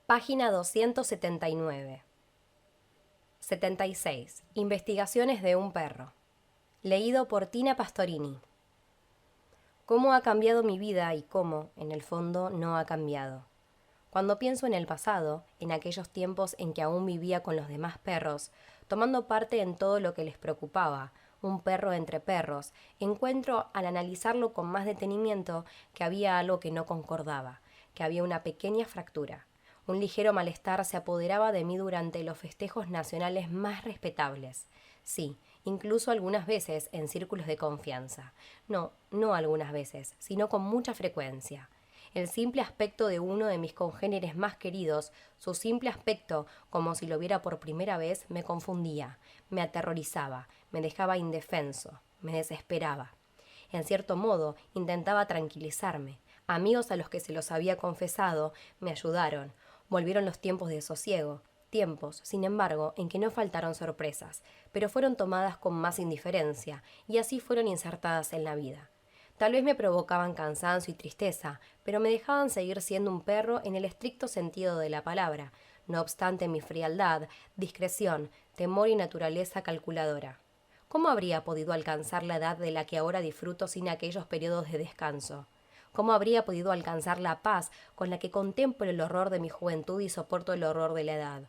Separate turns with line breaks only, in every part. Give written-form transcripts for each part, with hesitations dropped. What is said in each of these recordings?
Página 279. 76. Investigaciones de un perro. Leído por Tina Pastorini. ¿Cómo ha cambiado mi vida y cómo, en el fondo, no ha cambiado? Cuando pienso en el pasado, en aquellos tiempos en que aún vivía con los demás perros, tomando parte en todo lo que les preocupaba, un perro entre perros, encuentro al analizarlo con más detenimiento que había algo que no concordaba, que había una pequeña fractura. Un ligero malestar se apoderaba de mí durante los festejos nacionales más respetables. Sí, incluso algunas veces en círculos de confianza. No algunas veces, sino con mucha frecuencia. El simple aspecto de uno de mis congéneres más queridos, su simple aspecto, como si lo viera por primera vez, me confundía, me aterrorizaba, me dejaba indefenso, me desesperaba. En cierto modo, intentaba tranquilizarme. Amigos a los que se los había confesado me ayudaron. Volvieron los tiempos de sosiego, tiempos, sin embargo, en que no faltaron sorpresas, pero fueron tomadas con más indiferencia, y así fueron insertadas en la vida. Tal vez me provocaban cansancio y tristeza, pero me dejaban seguir siendo un perro en el estricto sentido de la palabra, no obstante mi frialdad, discreción, temor y naturaleza calculadora. ¿Cómo habría podido alcanzar la edad de la que ahora disfruto sin aquellos periodos de descanso? ¿Cómo habría podido alcanzar la paz con la que contemplo el horror de mi juventud y soporto el horror de la edad?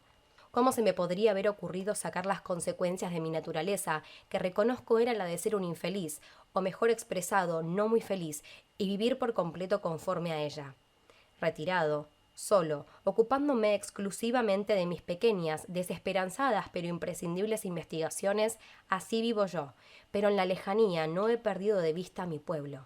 ¿Cómo se me podría haber ocurrido sacar las consecuencias de mi naturaleza, que reconozco era la de ser un infeliz, o mejor expresado, no muy feliz, y vivir por completo conforme a ella? Retirado, solo, ocupándome exclusivamente de mis pequeñas, desesperanzadas pero imprescindibles investigaciones, así vivo yo, pero en la lejanía no he perdido de vista a mi pueblo.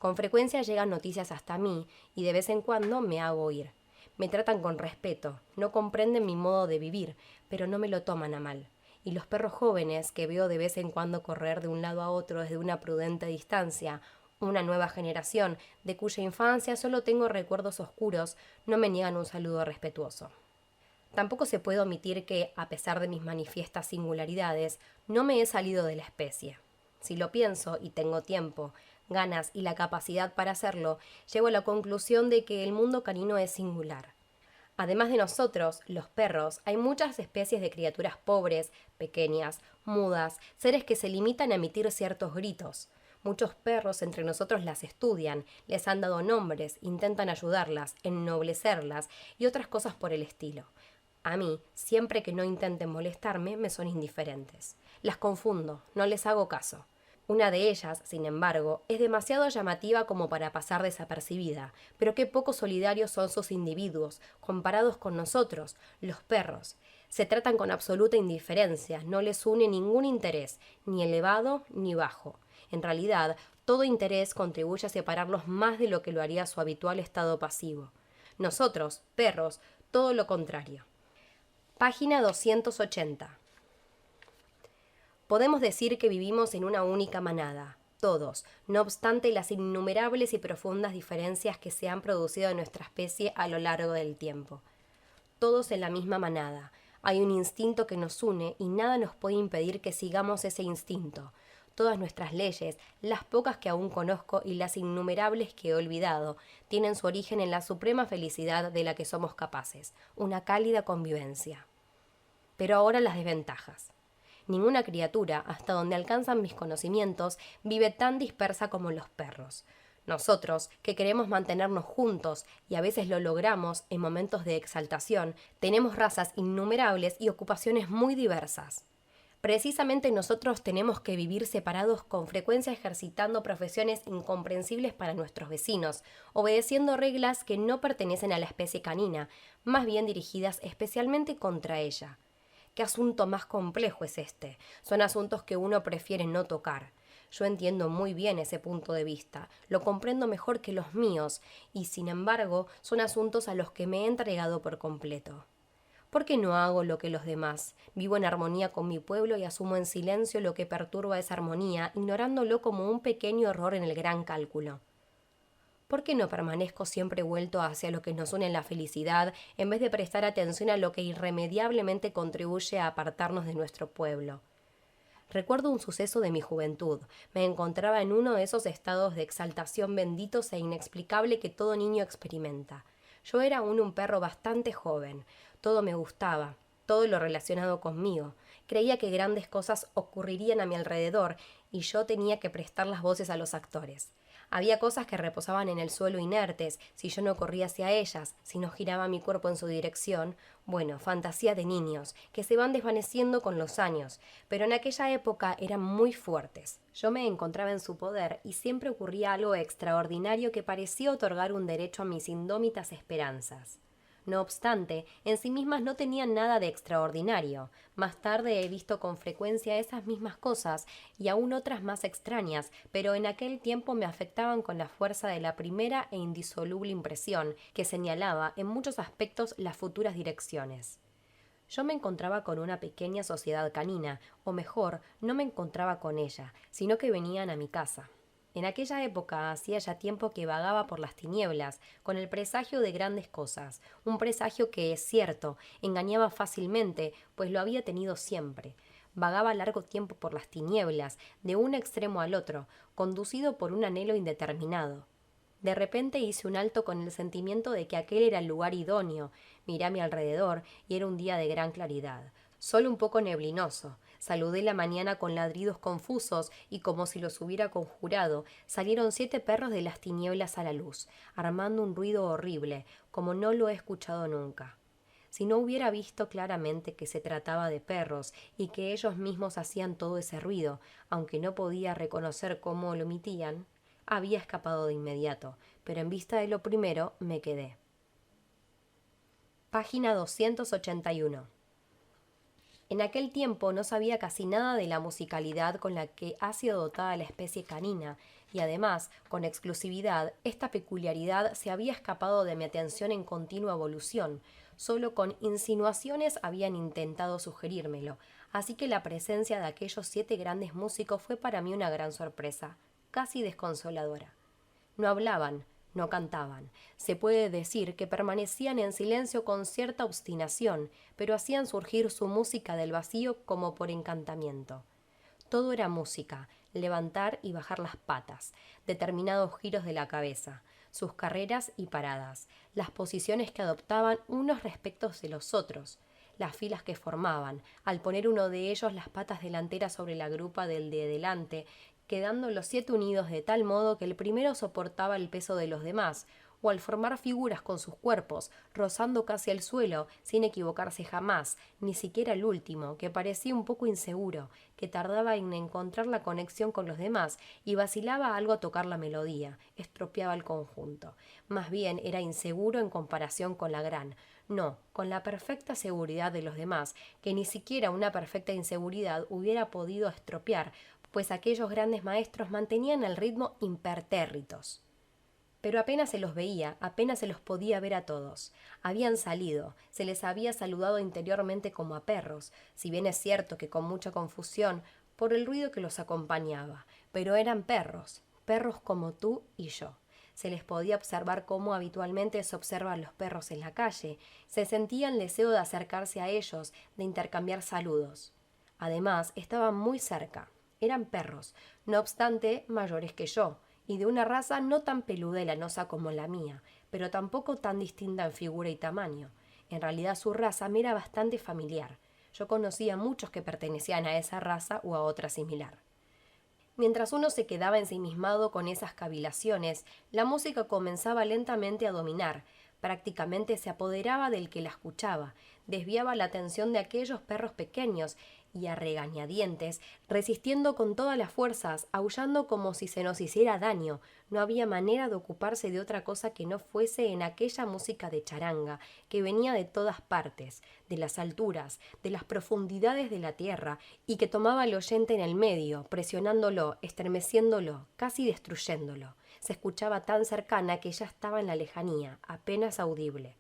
Con frecuencia llegan noticias hasta mí y de vez en cuando me hago oír. Me tratan con respeto, no comprenden mi modo de vivir, pero no me lo toman a mal. Y los perros jóvenes que veo de vez en cuando correr de un lado a otro desde una prudente distancia, una nueva generación de cuya infancia solo tengo recuerdos oscuros, no me niegan un saludo respetuoso. Tampoco se puede omitir que, a pesar de mis manifiestas singularidades, no me he salido de la especie. Si lo pienso y tengo tiempo, ganas y la capacidad para hacerlo, llego a la conclusión de que el mundo canino es singular. Además de nosotros, los perros, hay muchas especies de criaturas pobres, pequeñas, mudas, seres que se limitan a emitir ciertos gritos. Muchos perros entre nosotros las estudian, les han dado nombres, intentan ayudarlas, ennoblecerlas y otras cosas por el estilo. A mí, siempre que no intenten molestarme, me son indiferentes. Las confundo, no les hago caso. Una de ellas, sin embargo, es demasiado llamativa como para pasar desapercibida, pero qué poco solidarios son sus individuos, comparados con nosotros, los perros. Se tratan con absoluta indiferencia, no les une ningún interés, ni elevado ni bajo. En realidad, todo interés contribuye a separarlos más de lo que lo haría su habitual estado pasivo. Nosotros, perros, todo lo contrario. Página 280. Podemos decir que vivimos en una única manada, todos, no obstante las innumerables y profundas diferencias que se han producido en nuestra especie a lo largo del tiempo. Todos en la misma manada. Hay un instinto que nos une y nada nos puede impedir que sigamos ese instinto. Todas nuestras leyes, las pocas que aún conozco y las innumerables que he olvidado, tienen su origen en la suprema felicidad de la que somos capaces, una cálida convivencia. Pero ahora las desventajas. Ninguna criatura, hasta donde alcanzan mis conocimientos, vive tan dispersa como los perros. Nosotros, que queremos mantenernos juntos y a veces lo logramos en momentos de exaltación, tenemos razas innumerables y ocupaciones muy diversas. Precisamente nosotros tenemos que vivir separados, con frecuencia ejercitando profesiones incomprensibles para nuestros vecinos, obedeciendo reglas que no pertenecen a la especie canina, más bien dirigidas especialmente contra ella. ¿Qué asunto más complejo es este? Son asuntos que uno prefiere no tocar. Yo entiendo muy bien ese punto de vista, lo comprendo mejor que los míos, y sin embargo son asuntos a los que me he entregado por completo. ¿Por qué no hago lo que los demás? Vivo en armonía con mi pueblo y asumo en silencio lo que perturba esa armonía, ignorándolo como un pequeño error en el gran cálculo. ¿Por qué no permanezco siempre vuelto hacia lo que nos une en la felicidad, en vez de prestar atención a lo que irremediablemente contribuye a apartarnos de nuestro pueblo? Recuerdo un suceso de mi juventud. Me encontraba en uno de esos estados de exaltación benditos e inexplicable que todo niño experimenta. Yo era aún un perro bastante joven. Todo me gustaba, todo lo relacionado conmigo. Creía que grandes cosas ocurrirían a mi alrededor y yo tenía que prestar las voces a los actores. Había cosas que reposaban en el suelo inertes, si yo no corría hacia ellas, si no giraba mi cuerpo en su dirección. Bueno, fantasía de niños, que se van desvaneciendo con los años, pero en aquella época eran muy fuertes. Yo me encontraba en su poder y siempre ocurría algo extraordinario que parecía otorgar un derecho a mis indómitas esperanzas. No obstante, en sí mismas no tenían nada de extraordinario. Más tarde he visto con frecuencia esas mismas cosas y aún otras más extrañas, pero en aquel tiempo me afectaban con la fuerza de la primera e indisoluble impresión, que señalaba en muchos aspectos las futuras direcciones. Yo me encontraba con una pequeña sociedad canina, o mejor, no me encontraba con ella, sino que venían a mi casa. En aquella época hacía ya tiempo que vagaba por las tinieblas, con el presagio de grandes cosas, un presagio que, es cierto, engañaba fácilmente, pues lo había tenido siempre. Vagaba largo tiempo por las tinieblas, de un extremo al otro, conducido por un anhelo indeterminado. De repente hice un alto con el sentimiento de que aquel era el lugar idóneo. Miré a mi alrededor y era un día de gran claridad, solo un poco neblinoso. Saludé la mañana con ladridos confusos y como si los hubiera conjurado, salieron 7 perros de las tinieblas a la luz, armando un ruido horrible, como no lo he escuchado nunca. Si no hubiera visto claramente que se trataba de perros y que ellos mismos hacían todo ese ruido, aunque no podía reconocer cómo lo emitían, había escapado de inmediato, pero en vista de lo primero me quedé. Página 281. En aquel tiempo no sabía casi nada de la musicalidad con la que ha sido dotada la especie canina, y además, con exclusividad, esta peculiaridad se había escapado de mi atención en continua evolución. Solo con insinuaciones habían intentado sugerírmelo, así que la presencia de aquellos 7 grandes músicos fue para mí una gran sorpresa, casi desconsoladora. No hablaban, no cantaban. Se puede decir que permanecían en silencio con cierta obstinación, pero hacían surgir su música del vacío como por encantamiento. Todo era música, levantar y bajar las patas, determinados giros de la cabeza, sus carreras y paradas, las posiciones que adoptaban unos respecto de los otros, las filas que formaban, al poner uno de ellos las patas delanteras sobre la grupa del de delante, quedando los 7 unidos de tal modo que el primero soportaba el peso de los demás, o al formar figuras con sus cuerpos, rozando casi el suelo, sin equivocarse jamás, ni siquiera el último, que parecía un poco inseguro, que tardaba en encontrar la conexión con los demás y vacilaba algo a tocar la melodía, estropeaba el conjunto. Más bien era inseguro en comparación con la gran, no, con la perfecta seguridad de los demás, que ni siquiera una perfecta inseguridad hubiera podido estropear, pues aquellos grandes maestros mantenían el ritmo impertérritos. Pero apenas se los veía, apenas se los podía ver a todos. Habían salido, se les había saludado interiormente como a perros, si bien es cierto que con mucha confusión, por el ruido que los acompañaba, pero eran perros, perros como tú y yo. Se les podía observar como habitualmente se observan los perros en la calle, se sentía el deseo de acercarse a ellos, de intercambiar saludos. Además, estaban muy cerca. Eran perros, no obstante mayores que yo, y de una raza no tan peluda y lanosa como la mía, pero tampoco tan distinta en figura y tamaño. En realidad su raza me era bastante familiar. Yo conocía a muchos que pertenecían a esa raza o a otra similar. Mientras uno se quedaba ensimismado con esas cavilaciones, la música comenzaba lentamente a dominar, prácticamente se apoderaba del que la escuchaba, desviaba la atención de aquellos perros pequeños y a regañadientes, resistiendo con todas las fuerzas, aullando como si se nos hiciera daño. No había manera de ocuparse de otra cosa que no fuese en aquella música de charanga, que venía de todas partes, de las alturas, de las profundidades de la tierra, y que tomaba al oyente en el medio, presionándolo, estremeciéndolo, casi destruyéndolo. Se escuchaba tan cercana que ya estaba en la lejanía, apenas audible.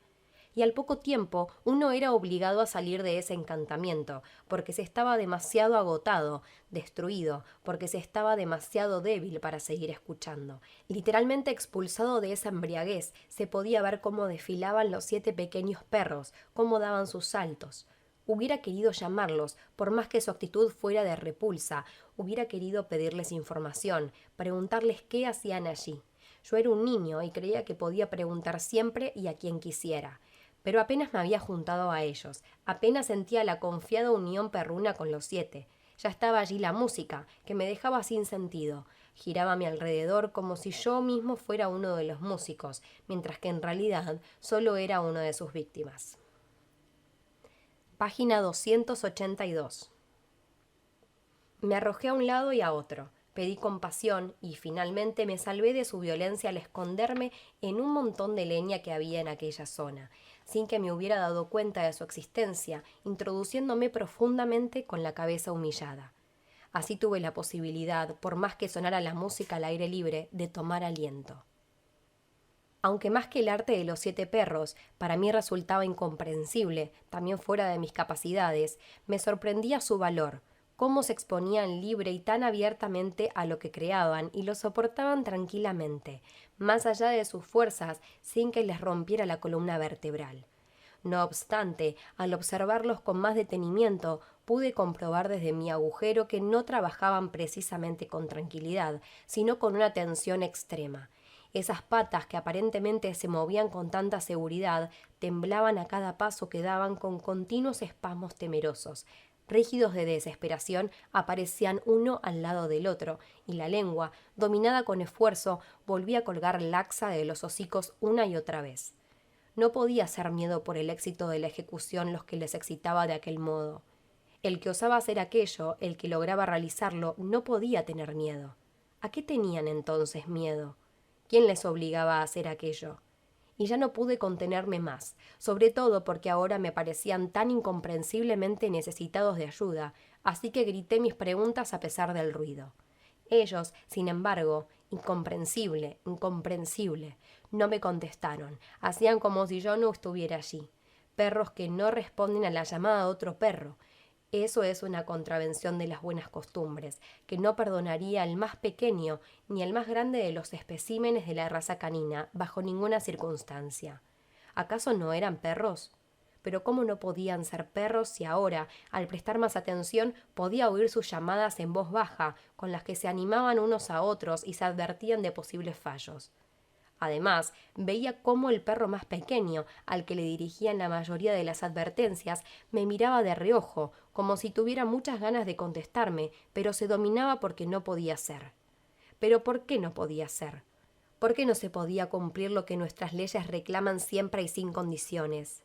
Y al poco tiempo uno era obligado a salir de ese encantamiento, porque se estaba demasiado agotado, destruido, porque se estaba demasiado débil para seguir escuchando. Literalmente expulsado de esa embriaguez, se podía ver cómo desfilaban los 7 pequeños perros, cómo daban sus saltos. Hubiera querido llamarlos, por más que su actitud fuera de repulsa, hubiera querido pedirles información, preguntarles qué hacían allí. Yo era un niño y creía que podía preguntar siempre y a quien quisiera. Pero apenas me había juntado a ellos, apenas sentía la confiada unión perruna con los 7. Ya estaba allí la música, que me dejaba sin sentido. Giraba a mi alrededor como si yo mismo fuera uno de los músicos, mientras que en realidad solo era una de sus víctimas. Página 282. Me arrojé a un lado y a otro. Pedí compasión y finalmente me salvé de su violencia al esconderme en un montón de leña que había en aquella zona, sin que me hubiera dado cuenta de su existencia, introduciéndome profundamente con la cabeza humillada. Así tuve la posibilidad, por más que sonara la música al aire libre, de tomar aliento. Aunque más que el arte de los 7 perros para mí resultaba incomprensible, también fuera de mis capacidades, me sorprendía su valor, cómo se exponían libre y tan abiertamente a lo que creaban y lo soportaban tranquilamente, más allá de sus fuerzas, sin que les rompiera la columna vertebral. No obstante, al observarlos con más detenimiento, pude comprobar desde mi agujero que no trabajaban precisamente con tranquilidad, sino con una tensión extrema. Esas patas que aparentemente se movían con tanta seguridad temblaban a cada paso que daban con continuos espasmos temerosos. Rígidos de desesperación, aparecían uno al lado del otro, y la lengua, dominada con esfuerzo, volvía a colgar laxa de los hocicos una y otra vez. No podía ser miedo por el éxito de la ejecución los que les excitaba de aquel modo. El que osaba hacer aquello, el que lograba realizarlo, no podía tener miedo. ¿A qué tenían entonces miedo? ¿Quién les obligaba a hacer aquello? Y ya no pude contenerme más, sobre todo porque ahora me parecían tan incomprensiblemente necesitados de ayuda, así que grité mis preguntas a pesar del ruido. Ellos, sin embargo, incomprensible, no me contestaron, hacían como si yo no estuviera allí. Perros que no responden a la llamada de otro perro. Eso es una contravención de las buenas costumbres, que no perdonaría al más pequeño ni al más grande de los especímenes de la raza canina, bajo ninguna circunstancia. ¿Acaso no eran perros? Pero ¿cómo no podían ser perros si ahora, al prestar más atención, podía oír sus llamadas en voz baja, con las que se animaban unos a otros y se advertían de posibles fallos? Además, veía cómo el perro más pequeño, al que le dirigían la mayoría de las advertencias, me miraba de reojo, como si tuviera muchas ganas de contestarme, pero se dominaba porque no podía ser. ¿Pero por qué no podía ser? ¿Por qué no se podía cumplir lo que nuestras leyes reclaman siempre y sin condiciones?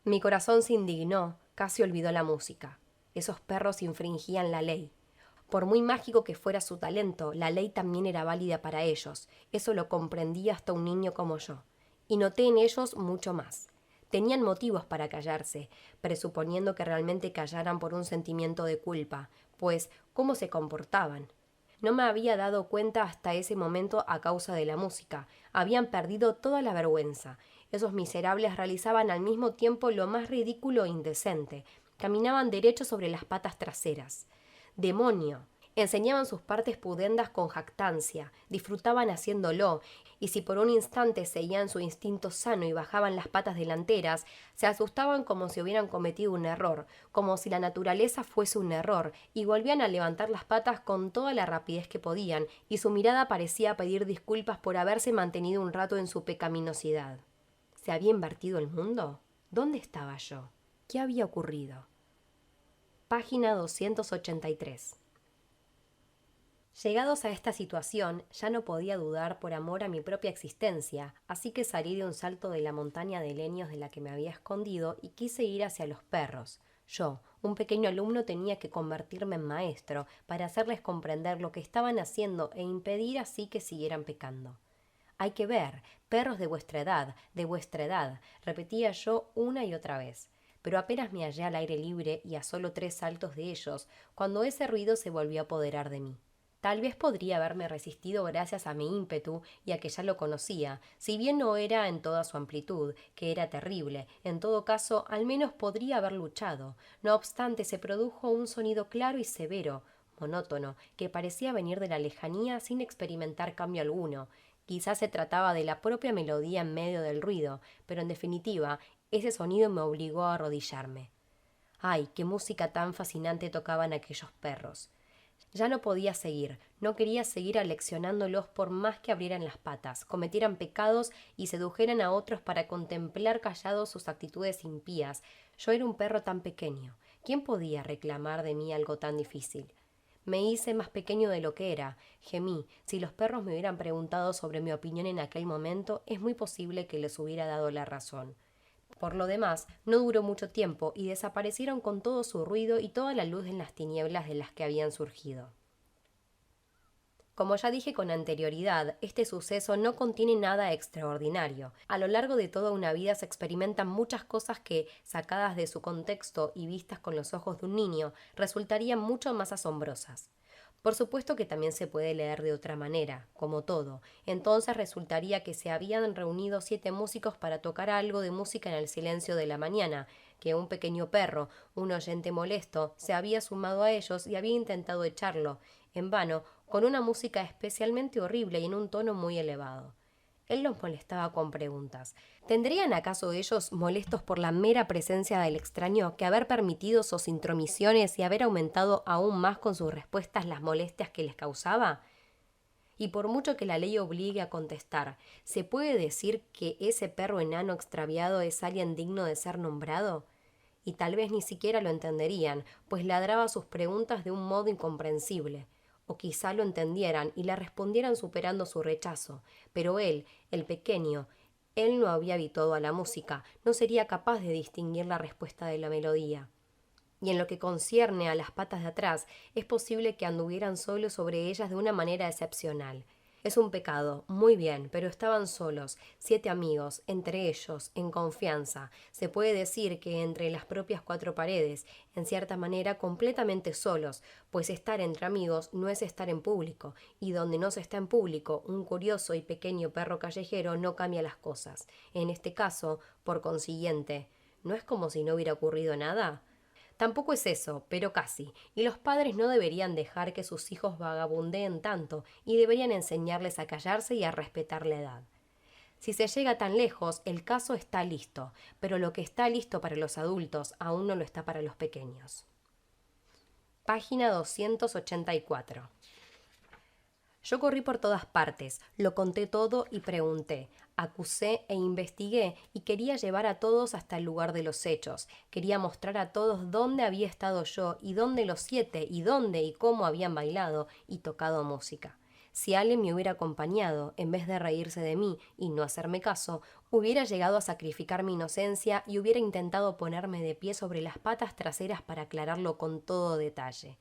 Mi corazón se indignó, casi olvidó la música. Esos perros infringían la ley. Por muy mágico que fuera su talento, la ley también era válida para ellos. Eso lo comprendía hasta un niño como yo. Y noté en ellos mucho más. Tenían motivos para callarse, presuponiendo que realmente callaran por un sentimiento de culpa, pues ¿cómo se comportaban? No me había dado cuenta hasta ese momento a causa de la música. Habían perdido toda la vergüenza. Esos miserables realizaban al mismo tiempo lo más ridículo e indecente. Caminaban derecho sobre las patas traseras. ¡Demonio! Enseñaban sus partes pudendas con jactancia, disfrutaban haciéndolo, y si por un instante seguían su instinto sano y bajaban las patas delanteras, se asustaban como si hubieran cometido un error, como si la naturaleza fuese un error, y volvían a levantar las patas con toda la rapidez que podían, y su mirada parecía pedir disculpas por haberse mantenido un rato en su pecaminosidad. ¿Se había invertido el mundo? ¿Dónde estaba yo? ¿Qué había ocurrido? Página 283. Llegados a esta situación, ya no podía dudar por amor a mi propia existencia, así que salí de un salto de la montaña de leños de la que me había escondido y quise ir hacia los perros. Yo, un pequeño alumno, tenía que convertirme en maestro para hacerles comprender lo que estaban haciendo e impedir así que siguieran pecando. Hay que ver, perros de vuestra edad, repetía yo una y otra vez. Pero apenas me hallé al aire libre y a solo 3 saltos de ellos, cuando ese ruido se volvió a apoderar de mí. Tal vez podría haberme resistido gracias a mi ímpetu y a que ya lo conocía, si bien no era en toda su amplitud, que era terrible, en todo caso al menos podría haber luchado. No obstante, se produjo un sonido claro y severo, monótono, que parecía venir de la lejanía sin experimentar cambio alguno. Quizás se trataba de la propia melodía en medio del ruido, pero en definitiva, ese sonido me obligó a arrodillarme. ¡Ay, qué música tan fascinante tocaban aquellos perros! Ya no podía seguir, no quería seguir aleccionándolos por más que abrieran las patas, cometieran pecados y sedujeran a otros para contemplar callados sus actitudes impías. Yo era un perro tan pequeño. ¿Quién podía reclamar de mí algo tan difícil? Me hice más pequeño de lo que era. Gemí. Si los perros me hubieran preguntado sobre mi opinión en aquel momento, es muy posible que les hubiera dado la razón. Por lo demás, no duró mucho tiempo y desaparecieron con todo su ruido y toda la luz en las tinieblas de las que habían surgido. Como ya dije con anterioridad, este suceso no contiene nada extraordinario. A lo largo de toda una vida se experimentan muchas cosas que, sacadas de su contexto y vistas con los ojos de un niño, resultarían mucho más asombrosas. Por supuesto que también se puede leer de otra manera, como todo. Entonces resultaría que se habían reunido 7 músicos para tocar algo de música en el silencio de la mañana, que un pequeño perro, un oyente molesto, se había sumado a ellos y había intentado echarlo, en vano, con una música especialmente horrible y en un tono muy elevado. Él los molestaba con preguntas. ¿Tendrían acaso ellos, molestos por la mera presencia del extraño, que haber permitido sus intromisiones y haber aumentado aún más con sus respuestas las molestias que les causaba? Y por mucho que la ley obligue a contestar, ¿se puede decir que ese perro enano extraviado es alguien digno de ser nombrado? Y tal vez ni siquiera lo entenderían, pues ladraba sus preguntas de un modo incomprensible. O quizá lo entendieran y le respondieran superando su rechazo, pero él, el pequeño, él no había habituado a la música, no sería capaz de distinguir la respuesta de la melodía. Y en lo que concierne a las patas de atrás, es posible que anduvieran solos sobre ellas de una manera excepcional. Es un pecado, muy bien, pero estaban solos, 7 amigos, entre ellos, en confianza. Se puede decir que entre las propias 4 paredes, en cierta manera completamente solos, pues estar entre amigos no es estar en público, y donde no se está en público, un curioso y pequeño perro callejero no cambia las cosas. En este caso, por consiguiente, ¿no es como si no hubiera ocurrido nada? Tampoco es eso, pero casi, y los padres no deberían dejar que sus hijos vagabundeen tanto, y deberían enseñarles a callarse y a respetar la edad. Si se llega tan lejos, el caso está listo, pero lo que está listo para los adultos aún no lo está para los pequeños. Página 284. Yo corrí por todas partes, lo conté todo y pregunté, acusé e investigué y quería llevar a todos hasta el lugar de los hechos. Quería mostrar a todos dónde había estado yo y dónde los 7 y dónde y cómo habían bailado y tocado música. Si alguien me hubiera acompañado, en vez de reírse de mí y no hacerme caso, hubiera llegado a sacrificar mi inocencia y hubiera intentado ponerme de pie sobre las patas traseras para aclararlo con todo detalle.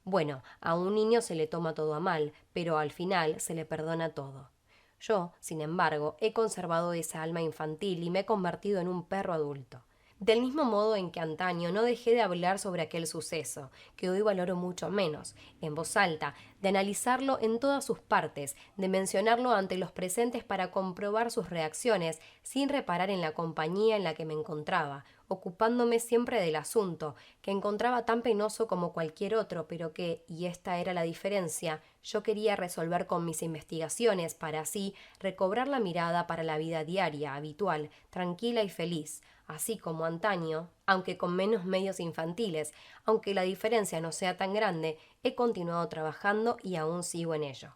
Bueno, a un niño se le toma todo a mal, pero al final se le perdona todo. Yo, sin embargo, he conservado esa alma infantil y me he convertido en un perro adulto. Del mismo modo en que antaño no dejé de hablar sobre aquel suceso, que hoy valoro mucho menos, en voz alta, de analizarlo en todas sus partes, de mencionarlo ante los presentes para comprobar sus reacciones, sin reparar en la compañía en la que me encontraba, ocupándome siempre del asunto, que encontraba tan penoso como cualquier otro, pero que, y esta era la diferencia, yo quería resolver con mis investigaciones para así recobrar la mirada para la vida diaria, habitual, tranquila y feliz, así como antaño, aunque con menos medios infantiles, aunque la diferencia no sea tan grande, he continuado trabajando y aún sigo en ello.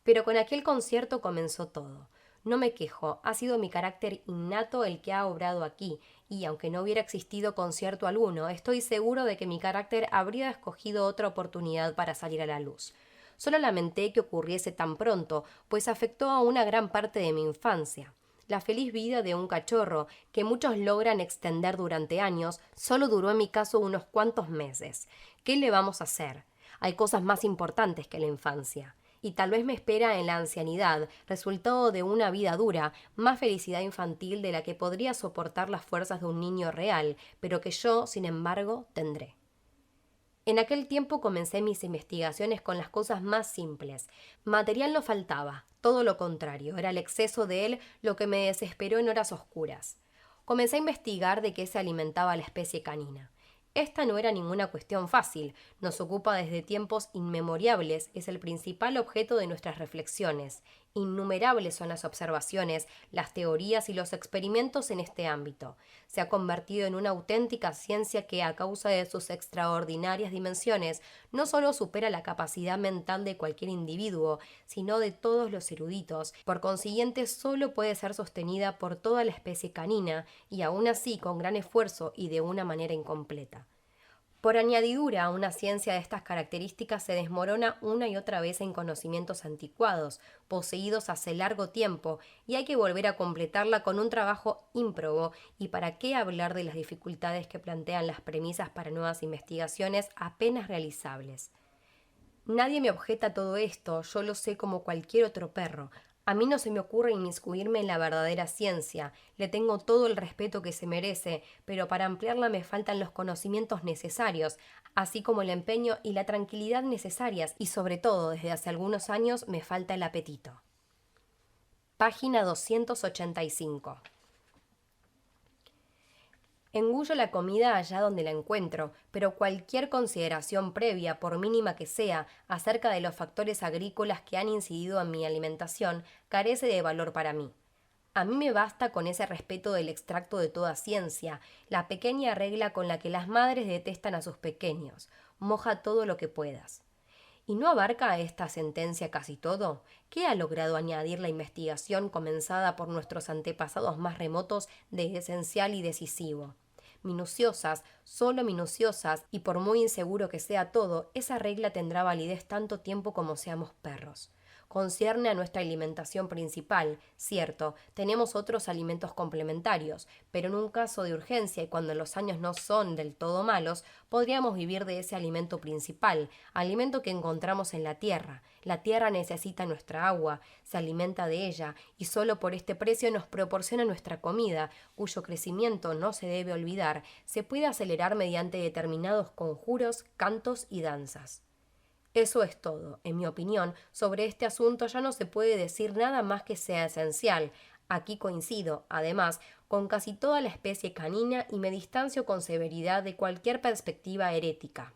Pero con aquel concierto comenzó todo. No me quejo, ha sido mi carácter innato el que ha obrado aquí, y aunque no hubiera existido concierto alguno, estoy seguro de que mi carácter habría escogido otra oportunidad para salir a la luz. Solo lamenté que ocurriese tan pronto, pues afectó a una gran parte de mi infancia. La feliz vida de un cachorro, que muchos logran extender durante años, solo duró en mi caso unos cuantos meses. ¿Qué le vamos a hacer? Hay cosas más importantes que la infancia. Y tal vez me espera en la ancianidad, resultado de una vida dura, más felicidad infantil de la que podría soportar las fuerzas de un niño real, pero que yo, sin embargo, tendré. En aquel tiempo comencé mis investigaciones con las cosas más simples. Material no faltaba, todo lo contrario, era el exceso de él lo que me desesperó en horas oscuras. Comencé a investigar de qué se alimentaba la especie canina. Esta no era ninguna cuestión fácil, nos ocupa desde tiempos inmemoriales, es el principal objeto de nuestras reflexiones, Innumerables son las observaciones, las teorías y los experimentos en este ámbito. Se ha convertido en una auténtica ciencia que, a causa de sus extraordinarias dimensiones, no solo supera la capacidad mental de cualquier individuo, sino de todos los eruditos. Por consiguiente, solo puede ser sostenida por toda la especie canina, y aún así con gran esfuerzo y de una manera incompleta. Por añadidura, una ciencia de estas características se desmorona una y otra vez en conocimientos anticuados, poseídos hace largo tiempo, y hay que volver a completarla con un trabajo ímprobo, y para qué hablar de las dificultades que plantean las premisas para nuevas investigaciones apenas realizables. Nadie me objeta todo esto, yo lo sé como cualquier otro perro. A mí no se me ocurre inmiscuirme en la verdadera ciencia, le tengo todo el respeto que se merece, pero para ampliarla me faltan los conocimientos necesarios, así como el empeño y la tranquilidad necesarias, y sobre todo, desde hace algunos años, me falta el apetito. Página 285. Engullo la comida allá donde la encuentro, pero cualquier consideración previa, por mínima que sea, acerca de los factores agrícolas que han incidido en mi alimentación, carece de valor para mí. A mí me basta con ese respeto del extracto de toda ciencia, la pequeña regla con la que las madres detestan a sus pequeños: moja todo lo que puedas. ¿Y no abarca esta sentencia casi todo? ¿Qué ha logrado añadir la investigación comenzada por nuestros antepasados más remotos de esencial y decisivo? Minuciosas, solo minuciosas, y por muy inseguro que sea todo, esa regla tendrá validez tanto tiempo como seamos perros. Concierne a nuestra alimentación principal, cierto, tenemos otros alimentos complementarios, pero en un caso de urgencia y cuando los años no son del todo malos, podríamos vivir de ese alimento principal, alimento que encontramos en la tierra. La tierra necesita nuestra agua, se alimenta de ella, y solo por este precio nos proporciona nuestra comida, cuyo crecimiento, no se debe olvidar, se puede acelerar mediante determinados conjuros, cantos y danzas. Eso es todo. En mi opinión, sobre este asunto ya no se puede decir nada más que sea esencial. Aquí coincido, además, con casi toda la especie canina y me distancio con severidad de cualquier perspectiva herética.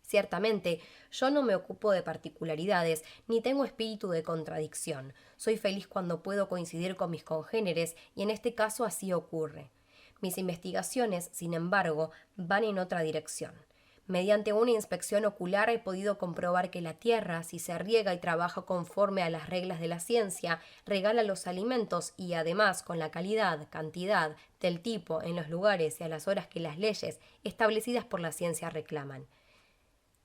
Ciertamente, yo no me ocupo de particularidades, ni tengo espíritu de contradicción. Soy feliz cuando puedo coincidir con mis congéneres, y en este caso así ocurre. Mis investigaciones, sin embargo, van en otra dirección. Mediante una inspección ocular he podido comprobar que la tierra, si se riega y trabaja conforme a las reglas de la ciencia, regala los alimentos y, además, con la calidad, cantidad, del tipo, en los lugares y a las horas que las leyes establecidas por la ciencia reclaman.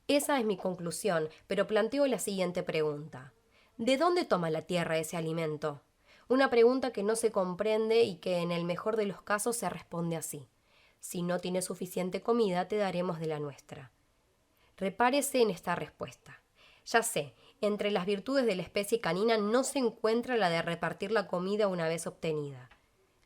Esa es mi conclusión, pero planteo la siguiente pregunta. ¿De dónde toma la tierra ese alimento? Una pregunta que no se comprende y que, en el mejor de los casos, se responde así: si no tienes suficiente comida, te daremos de la nuestra. Repárese en esta respuesta. Ya sé, entre las virtudes de la especie canina no se encuentra la de repartir la comida una vez obtenida.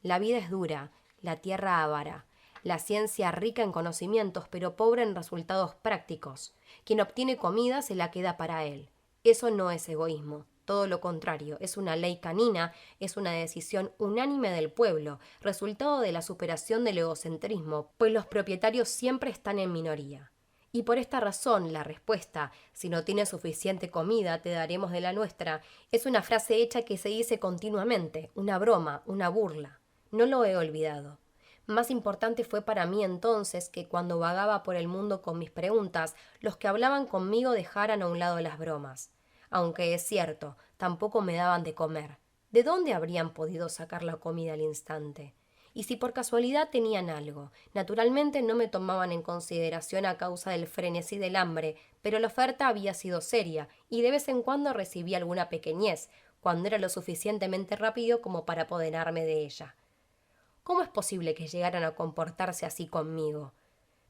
La vida es dura, la tierra avara, la ciencia rica en conocimientos pero pobre en resultados prácticos. Quien obtiene comida se la queda para él. Eso no es egoísmo. Todo lo contrario, es una ley canina, es una decisión unánime del pueblo, resultado de la superación del egocentrismo, pues los propietarios siempre están en minoría. Y por esta razón, la respuesta, si no tienes suficiente comida, te daremos de la nuestra, es una frase hecha que se dice continuamente, una broma, una burla. No lo he olvidado. Más importante fue para mí entonces que, cuando vagaba por el mundo con mis preguntas, los que hablaban conmigo dejaran a un lado las bromas. Aunque es cierto, tampoco me daban de comer. ¿De dónde habrían podido sacar la comida al instante? Y si por casualidad tenían algo, naturalmente no me tomaban en consideración a causa del frenesí del hambre, pero la oferta había sido seria, y de vez en cuando recibía alguna pequeñez, cuando era lo suficientemente rápido como para apoderarme de ella. ¿Cómo es posible que llegaran a comportarse así conmigo?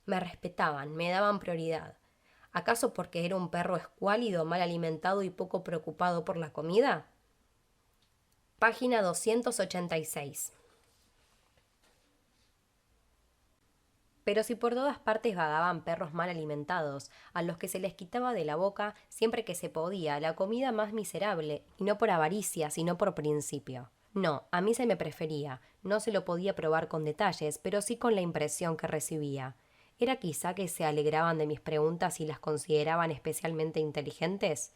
Me respetaban, me daban prioridad. ¿Acaso porque era un perro escuálido, mal alimentado y poco preocupado por la comida? Página 286. Pero si por todas partes vagaban perros mal alimentados, a los que se les quitaba de la boca, siempre que se podía, la comida más miserable, y no por avaricia, sino por principio. No, a mí se me prefería, no se lo podía probar con detalles, pero sí con la impresión que recibía. ¿Era quizá que se alegraban de mis preguntas y las consideraban especialmente inteligentes?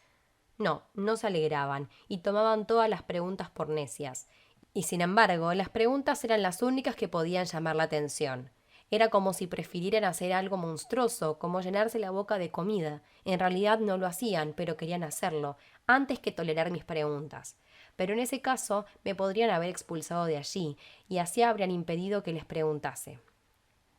No, no se alegraban y tomaban todas las preguntas por necias. Y sin embargo, las preguntas eran las únicas que podían llamar la atención. Era como si prefirieran hacer algo monstruoso, como llenarse la boca de comida. En realidad no lo hacían, pero querían hacerlo, antes que tolerar mis preguntas. Pero en ese caso me podrían haber expulsado de allí, y así habrían impedido que les preguntase.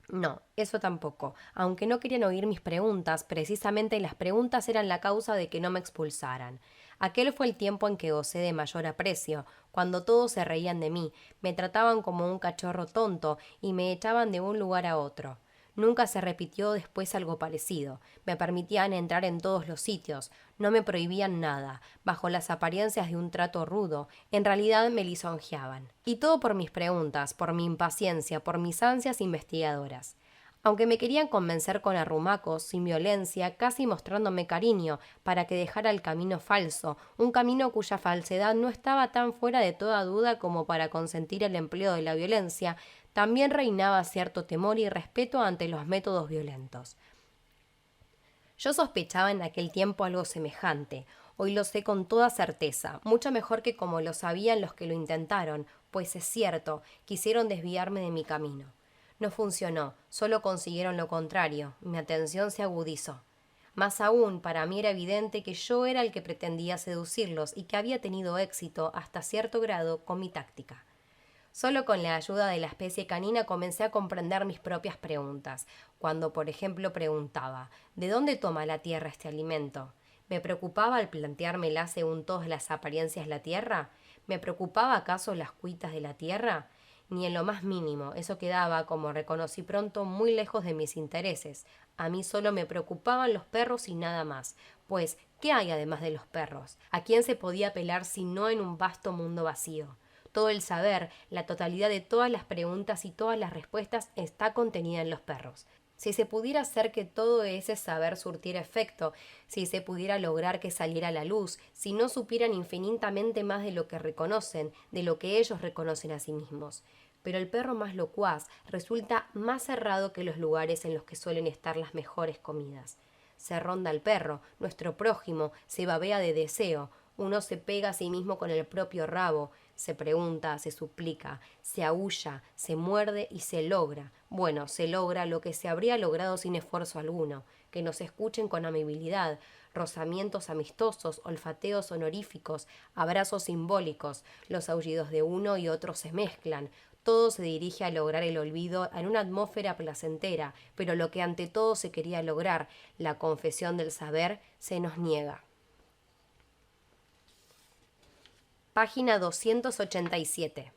No, eso tampoco. Aunque no querían oír mis preguntas, precisamente las preguntas eran la causa de que no me expulsaran. Aquel fue el tiempo en que gocé de mayor aprecio, cuando todos se reían de mí, me trataban como un cachorro tonto y me echaban de un lugar a otro. Nunca se repitió después algo parecido. Me permitían entrar en todos los sitios, no me prohibían nada, bajo las apariencias de un trato rudo, en realidad me lisonjeaban. Y todo por mis preguntas, por mi impaciencia, por mis ansias investigadoras. Aunque me querían convencer con arrumacos, sin violencia, casi mostrándome cariño, para que dejara el camino falso, un camino cuya falsedad no estaba tan fuera de toda duda como para consentir el empleo de la violencia, también reinaba cierto temor y respeto ante los métodos violentos. Yo sospechaba en aquel tiempo algo semejante. Hoy lo sé con toda certeza, mucho mejor que como lo sabían los que lo intentaron, pues es cierto, quisieron desviarme de mi camino. No funcionó, solo consiguieron lo contrario, mi atención se agudizó. Más aún, para mí era evidente que yo era el que pretendía seducirlos y que había tenido éxito hasta cierto grado con mi táctica. Solo con la ayuda de la especie canina comencé a comprender mis propias preguntas, cuando por ejemplo preguntaba ¿de dónde toma la tierra este alimento? ¿Me preocupaba al planteármela según todas las apariencias la tierra? ¿Me preocupaba acaso las cuitas de la tierra? Ni en lo más mínimo, eso quedaba, como reconocí pronto, muy lejos de mis intereses. A mí solo me preocupaban los perros y nada más, pues, ¿qué hay además de los perros? ¿A quién se podía apelar si no en un vasto mundo vacío? Todo el saber, la totalidad de todas las preguntas y todas las respuestas está contenida en los perros. Si se pudiera hacer que todo ese saber surtiera efecto, si se pudiera lograr que saliera a la luz, si no supieran infinitamente más de lo que reconocen, de lo que ellos reconocen a sí mismos. Pero el perro más locuaz resulta más cerrado que los lugares en los que suelen estar las mejores comidas. Se ronda al perro, nuestro prójimo, se babea de deseo, uno se pega a sí mismo con el propio rabo, se pregunta, se suplica, se aúlla, se muerde y se logra. Bueno, se logra lo que se habría logrado sin esfuerzo alguno, que nos escuchen con amabilidad, rozamientos amistosos, olfateos honoríficos, abrazos simbólicos, los aullidos de uno y otro se mezclan, todo se dirige a lograr el olvido en una atmósfera placentera, pero lo que ante todo se quería lograr, la confesión del saber, se nos niega. Página 287.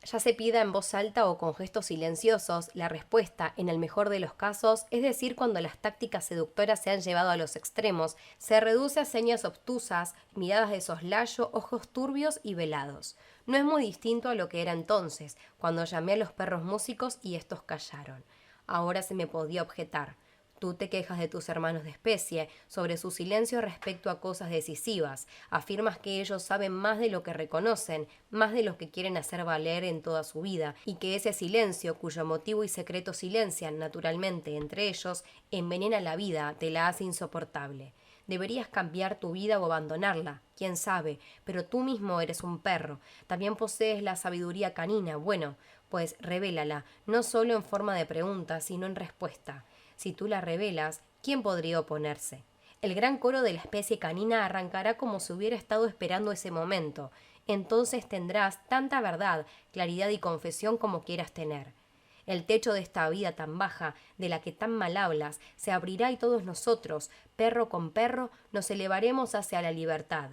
Ya se pida en voz alta o con gestos silenciosos, la respuesta, en el mejor de los casos, es decir, cuando las tácticas seductoras se han llevado a los extremos, se reduce a señas obtusas, miradas de soslayo, ojos turbios y velados. No es muy distinto a lo que era entonces, cuando llamé a los perros músicos y estos callaron. Ahora se me podía objetar. Tú te quejas de tus hermanos de especie, sobre su silencio respecto a cosas decisivas, afirmas que ellos saben más de lo que reconocen, más de lo que quieren hacer valer en toda su vida, y que ese silencio, cuyo motivo y secreto silencian naturalmente entre ellos, envenena la vida, te la hace insoportable. Deberías cambiar tu vida o abandonarla, quién sabe, pero tú mismo eres un perro, también posees la sabiduría canina, bueno, pues revélala, no solo en forma de pregunta, sino en respuesta. Si tú la revelas, ¿quién podría oponerse? El gran coro de la especie canina arrancará como si hubiera estado esperando ese momento. Entonces tendrás tanta verdad, claridad y confesión como quieras tener. El techo de esta vida tan baja, de la que tan mal hablas, se abrirá y todos nosotros, perro con perro, nos elevaremos hacia la libertad.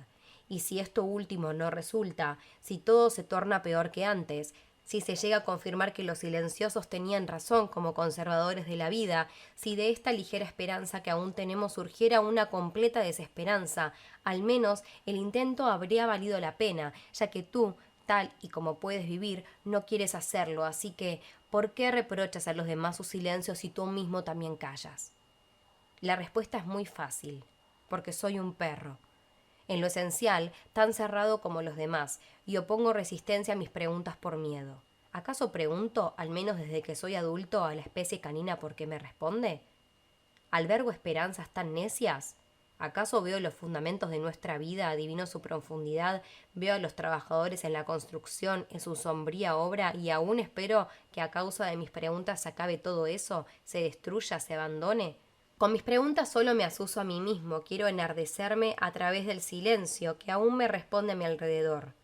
Y si esto último no resulta, si todo se torna peor que antes, si se llega a confirmar que los silenciosos tenían razón como conservadores de la vida, si de esta ligera esperanza que aún tenemos surgiera una completa desesperanza, al menos el intento habría valido la pena, ya que tú, tal y como puedes vivir, no quieres hacerlo, así que, ¿por qué reprochas a los demás su silencio si tú mismo también callas? La respuesta es muy fácil, porque soy un perro. En lo esencial, tan cerrado como los demás, y opongo resistencia a mis preguntas por miedo. ¿Acaso pregunto, al menos desde que soy adulto, a la especie canina por qué me responde? ¿Albergo esperanzas tan necias? ¿Acaso veo los fundamentos de nuestra vida, adivino su profundidad, veo a los trabajadores en la construcción, en su sombría obra, y aún espero que a causa de mis preguntas se acabe todo eso, se destruya, se abandone? Con mis preguntas solo me asuso a mí mismo, quiero enardecerme a través del silencio que aún me responde a mi alrededor.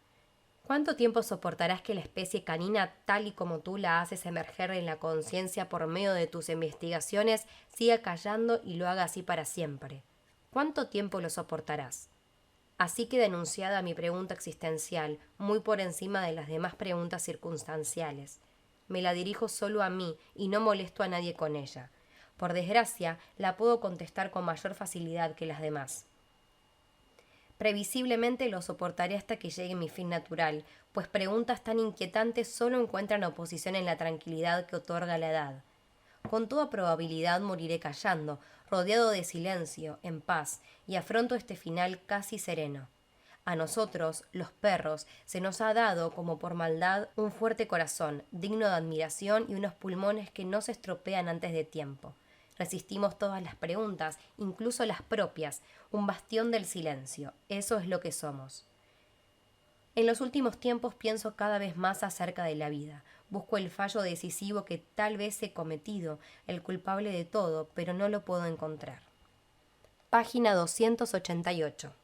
¿Cuánto tiempo soportarás que la especie canina, tal y como tú la haces emerger en la conciencia por medio de tus investigaciones, siga callando y lo haga así para siempre? ¿Cuánto tiempo lo soportarás? Así queda enunciada mi pregunta existencial, muy por encima de las demás preguntas circunstanciales. Me la dirijo solo a mí y no molesto a nadie con ella. Por desgracia, la puedo contestar con mayor facilidad que las demás. Previsiblemente lo soportaré hasta que llegue mi fin natural, pues preguntas tan inquietantes solo encuentran oposición en la tranquilidad que otorga la edad. Con toda probabilidad moriré callando, rodeado de silencio, en paz, y afronto este final casi sereno. A nosotros, los perros, se nos ha dado, como por maldad, un fuerte corazón, digno de admiración y unos pulmones que no se estropean antes de tiempo. Resistimos todas las preguntas, incluso las propias, un bastión del silencio. Eso es lo que somos. En los últimos tiempos pienso cada vez más acerca de la vida. Busco el fallo decisivo que tal vez he cometido, el culpable de todo, pero no lo puedo encontrar. Página 288.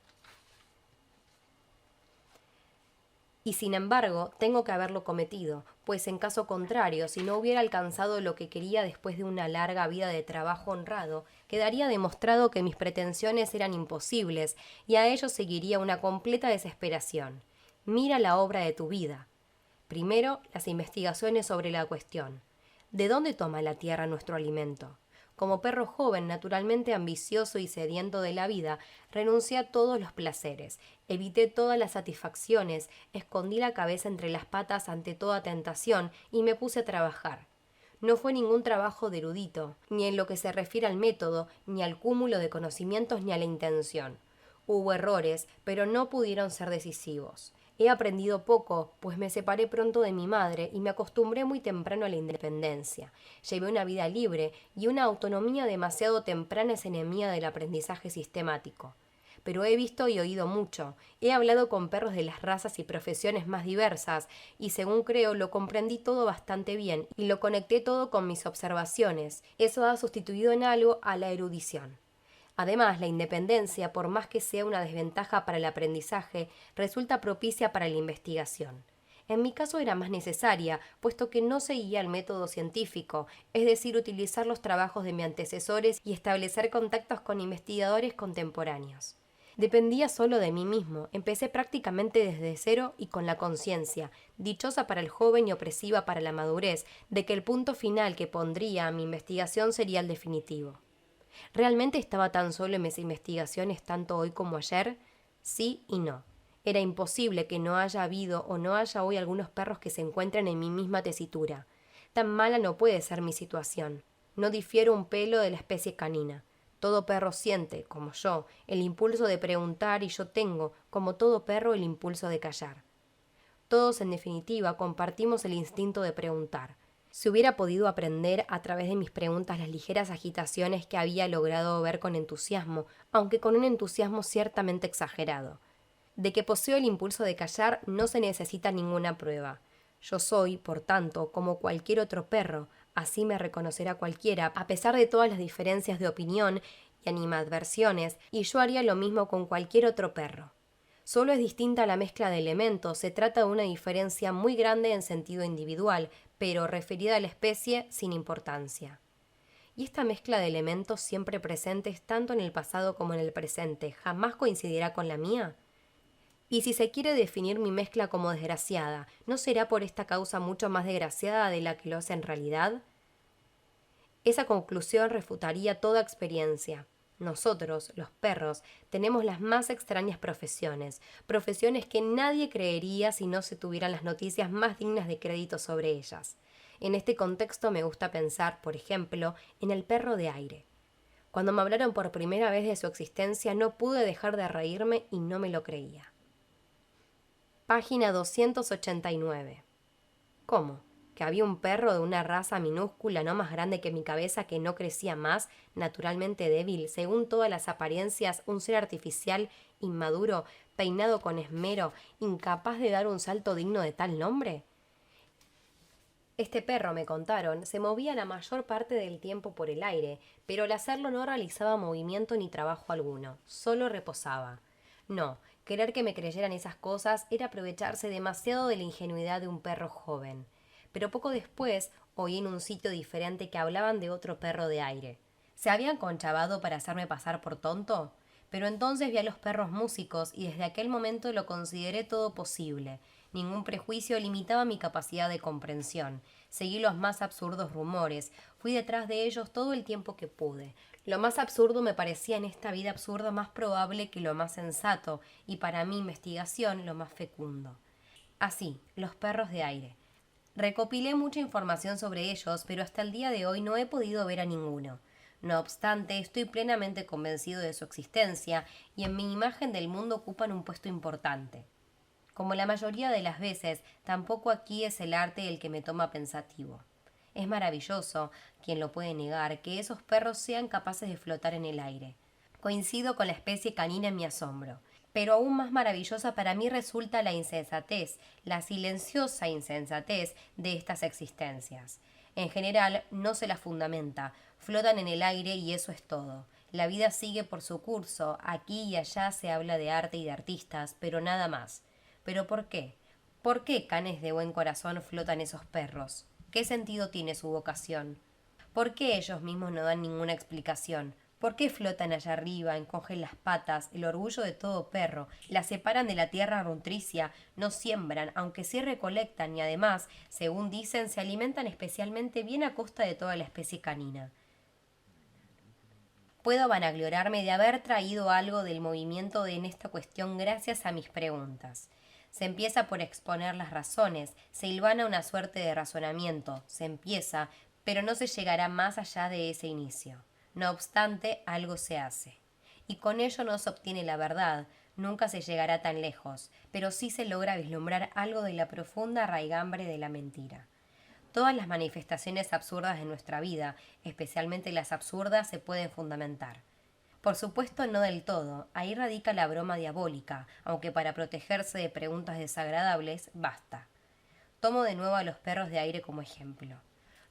Y sin embargo, tengo que haberlo cometido, pues en caso contrario, si no hubiera alcanzado lo que quería después de una larga vida de trabajo honrado, quedaría demostrado que mis pretensiones eran imposibles, y a ello seguiría una completa desesperación. Mira la obra de tu vida. Primero, las investigaciones sobre la cuestión. ¿De dónde toma la tierra nuestro alimento? Como perro joven, naturalmente ambicioso y sediento de la vida, renuncié a todos los placeres, evité todas las satisfacciones, escondí la cabeza entre las patas ante toda tentación y me puse a trabajar. No fue ningún trabajo de erudito, ni en lo que se refiere al método, ni al cúmulo de conocimientos, ni a la intención. Hubo errores, pero no pudieron ser decisivos. He aprendido poco, pues me separé pronto de mi madre y me acostumbré muy temprano a la independencia. Llevé una vida libre y una autonomía demasiado temprana es enemiga del aprendizaje sistemático. Pero he visto y oído mucho. He hablado con perros de las razas y profesiones más diversas y, según creo, lo comprendí todo bastante bien y lo conecté todo con mis observaciones. Eso ha sustituido en algo a la erudición. Además, la independencia, por más que sea una desventaja para el aprendizaje, resulta propicia para la investigación. En mi caso era más necesaria, puesto que no seguía el método científico, es decir, utilizar los trabajos de mis antecesores y establecer contactos con investigadores contemporáneos. Dependía solo de mí mismo, empecé prácticamente desde cero y con la conciencia, dichosa para el joven y opresiva para la madurez, de que el punto final que pondría a mi investigación sería el definitivo. ¿Realmente estaba tan solo en mis investigaciones tanto hoy como ayer? Sí y no. Era imposible que no haya habido o no haya hoy algunos perros que se encuentren en mi misma tesitura. Tan mala no puede ser mi situación. No difiero un pelo de la especie canina. Todo perro siente, como yo, el impulso de preguntar y yo tengo, como todo perro, el impulso de callar. Todos, en definitiva, compartimos el instinto de preguntar. Si hubiera podido aprender a través de mis preguntas las ligeras agitaciones que había logrado ver con entusiasmo, aunque con un entusiasmo ciertamente exagerado. De que poseo el impulso de callar no se necesita ninguna prueba. Yo soy, por tanto, como cualquier otro perro, así me reconocerá cualquiera, a pesar de todas las diferencias de opinión y animadversiones, y yo haría lo mismo con cualquier otro perro. Solo es distinta la mezcla de elementos, se trata de una diferencia muy grande en sentido individual, pero referida a la especie sin importancia. Y esta mezcla de elementos siempre presentes tanto en el pasado como en el presente, ¿jamás coincidirá con la mía? Y si se quiere definir mi mezcla como desgraciada, ¿no será por esta causa mucho más desgraciada de la que lo es en realidad? Esa conclusión refutaría toda experiencia. Nosotros, los perros, tenemos las más extrañas profesiones, profesiones que nadie creería si no se tuvieran las noticias más dignas de crédito sobre ellas. En este contexto me gusta pensar, por ejemplo, en el perro de aire. Cuando me hablaron por primera vez de su existencia no pude dejar de reírme y no me lo creía. Página 289. ¿Cómo? que había un perro de una raza minúscula, no más grande que mi cabeza, que no crecía más, naturalmente débil, según todas las apariencias, un ser artificial, inmaduro, peinado con esmero, incapaz de dar un salto digno de tal nombre? Este perro, me contaron, se movía la mayor parte del tiempo por el aire, pero al hacerlo no realizaba movimiento ni trabajo alguno, solo reposaba. No, querer que me creyeran esas cosas era aprovecharse demasiado de la ingenuidad de un perro joven. Pero poco después oí en un sitio diferente que hablaban de otro perro de aire. ¿Se habían conchavado para hacerme pasar por tonto? Pero entonces vi a los perros músicos y desde aquel momento lo consideré todo posible. Ningún prejuicio limitaba mi capacidad de comprensión. Seguí los más absurdos rumores. Fui detrás de ellos todo el tiempo que pude. Lo más absurdo me parecía en esta vida absurda más probable que lo más sensato, y para mi investigación lo más fecundo. Así, los perros de aire. Recopilé mucha información sobre ellos, pero hasta el día de hoy no he podido ver a ninguno. No obstante, estoy plenamente convencido de su existencia y en mi imagen del mundo ocupan un puesto importante. Como la mayoría de las veces, tampoco aquí es el arte el que me toma pensativo. Es maravilloso, quien lo puede negar, que esos perros sean capaces de flotar en el aire. Coincido con la especie canina en mi asombro. Pero aún más maravillosa para mí resulta la insensatez, la silenciosa insensatez de estas existencias. En general no se las fundamenta, flotan en el aire y eso es todo. La vida sigue por su curso, aquí y allá se habla de arte y de artistas, pero nada más. ¿Pero por qué? ¿Por qué, canes de buen corazón, flotan esos perros? ¿Qué sentido tiene su vocación? ¿Por qué ellos mismos no dan ninguna explicación? ¿Por qué flotan allá arriba, encogen las patas, el orgullo de todo perro, la separan de la tierra nutricia, no siembran, aunque sí recolectan y además, según dicen, se alimentan especialmente bien a costa de toda la especie canina? Puedo vanagloriarme de haber traído algo del movimiento en esta cuestión gracias a mis preguntas. Se empieza por exponer las razones, se hilvana una suerte de razonamiento, se empieza, pero no se llegará más allá de ese inicio. No obstante, algo se hace. Y con ello no se obtiene la verdad, nunca se llegará tan lejos, pero sí se logra vislumbrar algo de la profunda raigambre de la mentira. Todas las manifestaciones absurdas de nuestra vida, especialmente las absurdas, se pueden fundamentar. Por supuesto, no del todo. Ahí radica la broma diabólica, aunque para protegerse de preguntas desagradables basta. Tomo de nuevo a los perros de aire como ejemplo.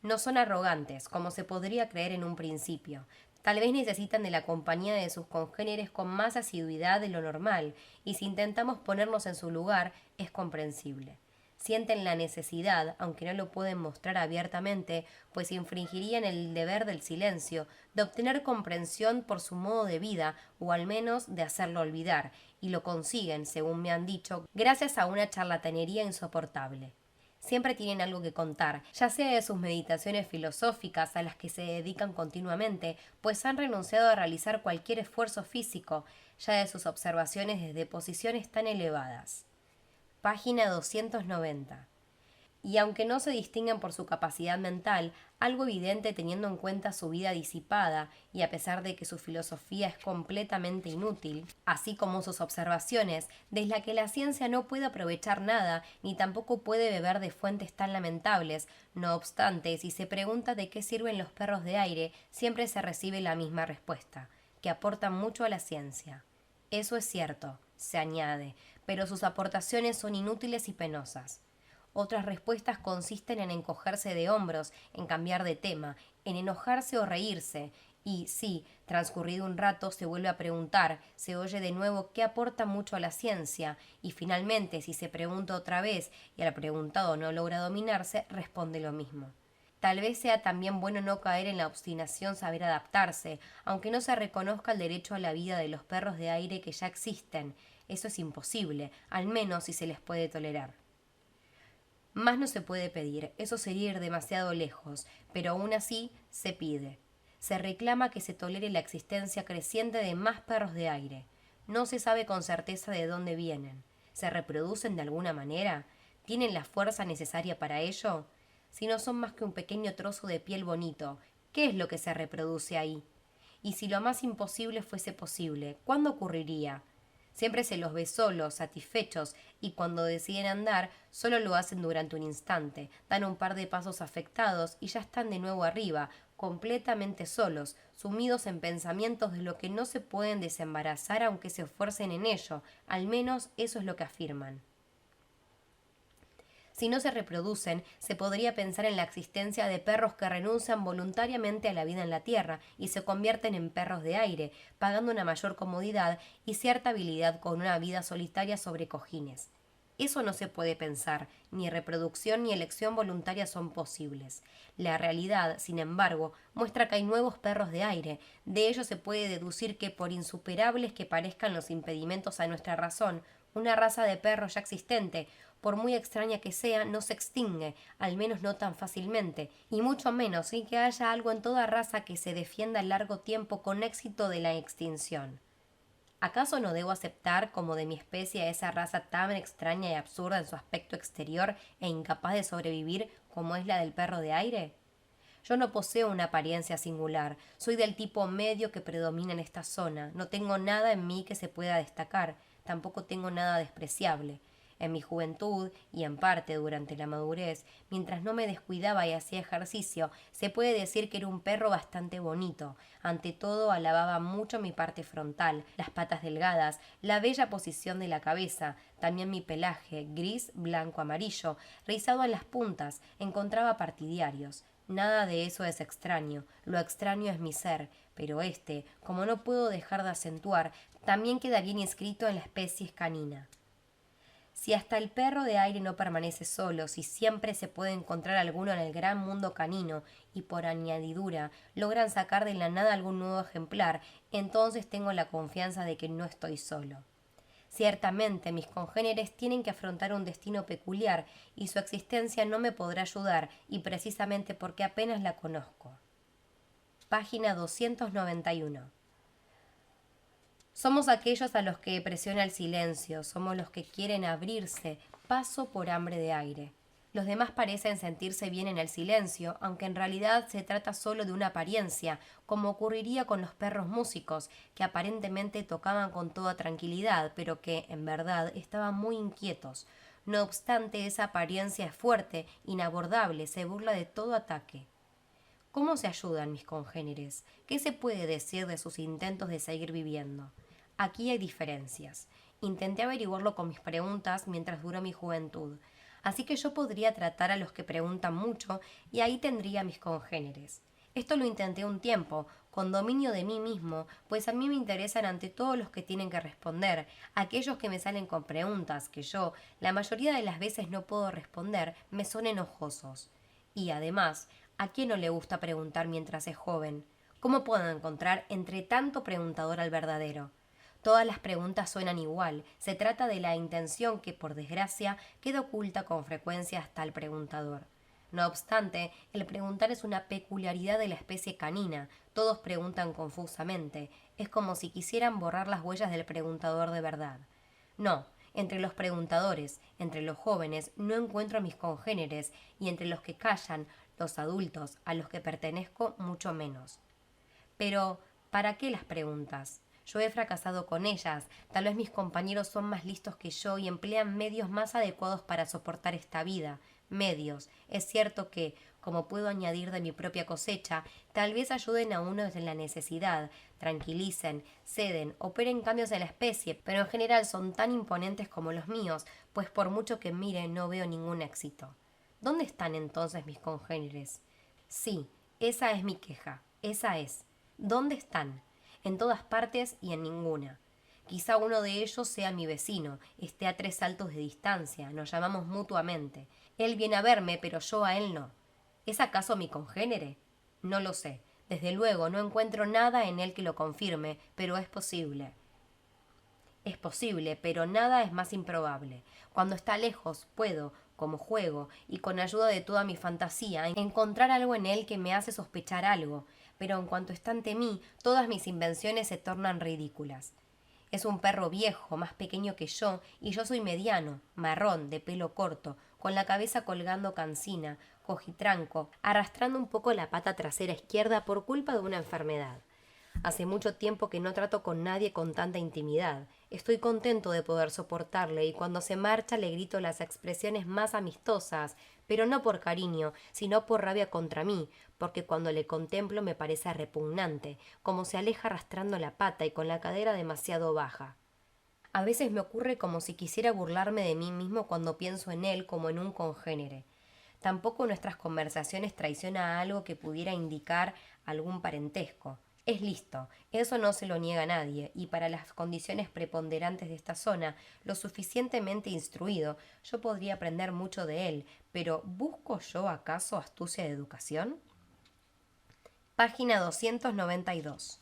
No son arrogantes, como se podría creer en un principio. Tal vez necesitan de la compañía de sus congéneres con más asiduidad de lo normal, y si intentamos ponernos en su lugar, es comprensible. Sienten la necesidad, aunque no lo pueden mostrar abiertamente, pues infringirían el deber del silencio, de obtener comprensión por su modo de vida, o al menos de hacerlo olvidar, y lo consiguen, según me han dicho, gracias a una charlatanería insoportable. Siempre tienen algo que contar, ya sea de sus meditaciones filosóficas a las que se dedican continuamente, pues han renunciado a realizar cualquier esfuerzo físico, ya de sus observaciones desde posiciones tan elevadas. Página 290. Y aunque no se distinguen por su capacidad mental, algo evidente teniendo en cuenta su vida disipada y a pesar de que su filosofía es completamente inútil, así como sus observaciones, de la que la ciencia no puede aprovechar nada ni tampoco puede beber de fuentes tan lamentables, no obstante, si se pregunta de qué sirven los perros de aire, siempre se recibe la misma respuesta, que aportan mucho a la ciencia. Eso es cierto, se añade, pero sus aportaciones son inútiles y penosas. Otras respuestas consisten en encogerse de hombros, en cambiar de tema, en enojarse o reírse, y si, transcurrido un rato, se vuelve a preguntar, se oye de nuevo qué aporta mucho a la ciencia, y finalmente, si se pregunta otra vez y al preguntado no logra dominarse, responde lo mismo. Tal vez sea también bueno no caer en la obstinación saber adaptarse, aunque no se reconozca el derecho a la vida de los perros de aire que ya existen. Eso es imposible, al menos si se les puede tolerar. Más no se puede pedir, eso sería ir demasiado lejos, pero aún así se pide. Se reclama que se tolere la existencia creciente de más perros de aire. No se sabe con certeza de dónde vienen. ¿Se reproducen de alguna manera? ¿Tienen la fuerza necesaria para ello? Si no son más que un pequeño trozo de piel bonito, ¿qué es lo que se reproduce ahí? Y si lo más imposible fuese posible, ¿cuándo ocurriría? Siempre se los ve solos, satisfechos, y cuando deciden andar, solo lo hacen durante un instante, dan un par de pasos afectados y ya están de nuevo arriba, completamente solos, sumidos en pensamientos de lo que no se pueden desembarazar aunque se esfuercen en ello, al menos eso es lo que afirman. Si no se reproducen, se podría pensar en la existencia de perros que renuncian voluntariamente a la vida en la tierra y se convierten en perros de aire, pagando una mayor comodidad y cierta habilidad con una vida solitaria sobre cojines. Eso no se puede pensar, ni reproducción ni elección voluntaria son posibles. La realidad, sin embargo, muestra que hay nuevos perros de aire. De ello se puede deducir que, por insuperables que parezcan los impedimentos a nuestra razón, una raza de perros ya existente, por muy extraña que sea, no se extingue, al menos no tan fácilmente, y mucho menos sin que haya algo en toda raza que se defienda a largo tiempo con éxito de la extinción. ¿Acaso no debo aceptar como de mi especie a esa raza tan extraña y absurda en su aspecto exterior e incapaz de sobrevivir como es la del perro de aire? Yo no poseo una apariencia singular, soy del tipo medio que predomina en esta zona, no tengo nada en mí que se pueda destacar, tampoco tengo nada despreciable. En mi juventud, y en parte durante la madurez, mientras no me descuidaba y hacía ejercicio, se puede decir que era un perro bastante bonito. Ante todo, alababa mucho mi parte frontal, las patas delgadas, la bella posición de la cabeza, también mi pelaje, gris, blanco, amarillo, rizado en las puntas, encontraba partidarios. Nada de eso es extraño, lo extraño es mi ser, pero como no puedo dejar de acentuar, también queda bien inscrito en la especie canina. Si hasta el perro de aire no permanece solo, si siempre se puede encontrar alguno en el gran mundo canino y por añadidura logran sacar de la nada algún nuevo ejemplar, entonces tengo la confianza de que no estoy solo. Ciertamente mis congéneres tienen que afrontar un destino peculiar y su existencia no me podrá ayudar, y precisamente porque apenas la conozco. Página 291. Somos aquellos a los que presiona el silencio, somos los que quieren abrirse paso por hambre de aire. Los demás parecen sentirse bien en el silencio, aunque en realidad se trata solo de una apariencia, como ocurriría con los perros músicos, que aparentemente tocaban con toda tranquilidad, pero que, en verdad, estaban muy inquietos. No obstante, esa apariencia es fuerte, inabordable, se burla de todo ataque. ¿Cómo se ayudan mis congéneres? ¿Qué se puede decir de sus intentos de seguir viviendo? Aquí hay diferencias. Intenté averiguarlo con mis preguntas mientras duró mi juventud, así que yo podría tratar a los que preguntan mucho y ahí tendría a mis congéneres. Esto lo intenté un tiempo, con dominio de mí mismo, pues a mí me interesan ante todo los que tienen que responder, aquellos que me salen con preguntas que yo, la mayoría de las veces no puedo responder, me son enojosos. Y además, ¿a quién no le gusta preguntar mientras es joven? ¿Cómo puedo encontrar entre tanto preguntador al verdadero? Todas las preguntas suenan igual. Se trata de la intención que, por desgracia, queda oculta con frecuencia hasta el preguntador. No obstante, el preguntar es una peculiaridad de la especie canina. Todos preguntan confusamente. Es como si quisieran borrar las huellas del preguntador de verdad. No, entre los preguntadores, entre los jóvenes, no encuentro a mis congéneres, y entre los que callan, los adultos, a los que pertenezco, mucho menos. Pero, ¿para qué las preguntas? Yo he fracasado con ellas, tal vez mis compañeros son más listos que yo y emplean medios más adecuados para soportar esta vida. Medios. Es cierto que, como puedo añadir de mi propia cosecha, tal vez ayuden a uno desde la necesidad, tranquilicen, ceden, operen cambios en la especie, pero en general son tan imponentes como los míos, pues por mucho que mire no veo ningún éxito. ¿Dónde están entonces mis congéneres? Sí, esa es mi queja, esa es. ¿Dónde están? En todas partes y en ninguna. Quizá uno de ellos sea mi vecino, esté a 3 saltos de distancia, nos llamamos mutuamente. Él viene a verme, pero yo a él no. ¿Es acaso mi congénere? No lo sé. Desde luego no encuentro nada en él que lo confirme, pero es posible. Es posible, pero nada es más improbable. Cuando está lejos, puedo, como juego, y con ayuda de toda mi fantasía, encontrar algo en él que me hace sospechar algo, pero en cuanto está ante mí, todas mis invenciones se tornan ridículas. Es un perro viejo, más pequeño que yo, y yo soy mediano, marrón, de pelo corto, con la cabeza colgando cansina, cojitranco, arrastrando un poco la pata trasera izquierda por culpa de una enfermedad. Hace mucho tiempo que no trato con nadie con tanta intimidad. Estoy contento de poder soportarle y cuando se marcha le grito las expresiones más amistosas, pero no por cariño, sino por rabia contra mí, porque cuando le contemplo me parece repugnante, como se aleja arrastrando la pata y con la cadera demasiado baja. A veces me ocurre como si quisiera burlarme de mí mismo cuando pienso en él como en un congénere. Tampoco nuestras conversaciones traiciona algo que pudiera indicar algún parentesco. Es listo, eso no se lo niega a nadie, y para las condiciones preponderantes de esta zona, lo suficientemente instruido, yo podría aprender mucho de él, pero ¿busco yo acaso astucia de educación? Página 292.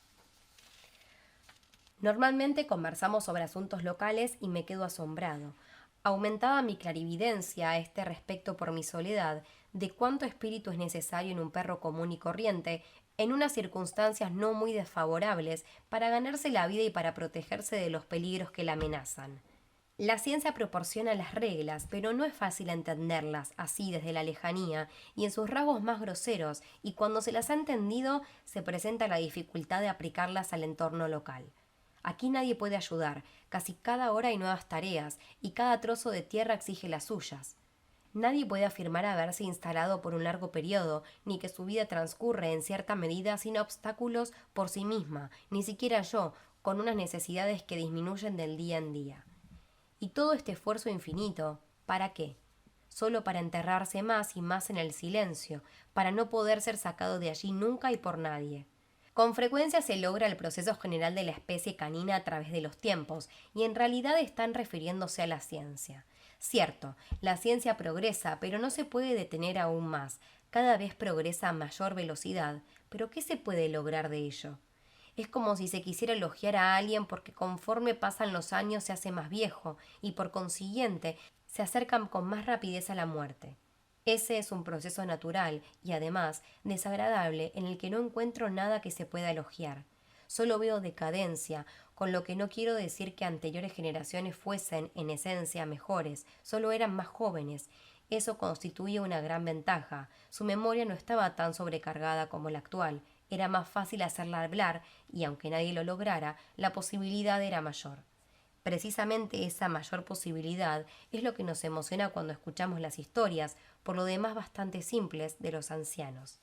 Normalmente conversamos sobre asuntos locales y me quedo asombrado. Aumentaba mi clarividencia a este respecto por mi soledad, de cuánto espíritu es necesario en un perro común y corriente, en unas circunstancias no muy desfavorables, para ganarse la vida y para protegerse de los peligros que la amenazan. La ciencia proporciona las reglas, pero no es fácil entenderlas así desde la lejanía y en sus rasgos más groseros, y cuando se las ha entendido se presenta la dificultad de aplicarlas al entorno local. Aquí nadie puede ayudar, casi cada hora hay nuevas tareas, y cada trozo de tierra exige las suyas. Nadie puede afirmar haberse instalado por un largo periodo, ni que su vida transcurre en cierta medida sin obstáculos por sí misma, ni siquiera yo, con unas necesidades que disminuyen del día en día. Y todo este esfuerzo infinito, ¿para qué? Solo para enterrarse más y más en el silencio, para no poder ser sacado de allí nunca y por nadie. Con frecuencia se logra el proceso general de la especie canina a través de los tiempos, y en realidad están refiriéndose a la ciencia. Cierto, la ciencia progresa, pero no se puede detener aún más. Cada vez progresa a mayor velocidad, pero ¿qué se puede lograr de ello? Es como si se quisiera elogiar a alguien porque conforme pasan los años se hace más viejo y por consiguiente se acercan con más rapidez a la muerte. Ese es un proceso natural y además desagradable en el que no encuentro nada que se pueda elogiar. Solo veo decadencia, con lo que no quiero decir que anteriores generaciones fuesen, en esencia, mejores, solo eran más jóvenes. Eso constituía una gran ventaja. Su memoria no estaba tan sobrecargada como la actual. Era más fácil hacerla hablar y, aunque nadie lo lograra, la posibilidad era mayor. Precisamente esa mayor posibilidad es lo que nos emociona cuando escuchamos las historias, por lo demás bastante simples, de los ancianos.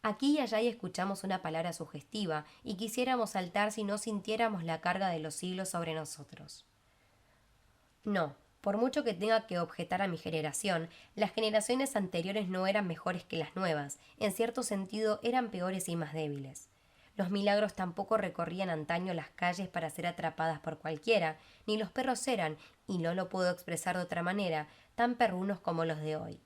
Aquí y allá y escuchamos una palabra sugestiva y quisiéramos saltar si no sintiéramos la carga de los siglos sobre nosotros. No, por mucho que tenga que objetar a mi generación, las generaciones anteriores no eran mejores que las nuevas, en cierto sentido eran peores y más débiles. Los milagros tampoco recorrían antaño las calles para ser atrapadas por cualquiera, ni los perros eran, y no lo puedo expresar de otra manera, tan perrunos como los de hoy.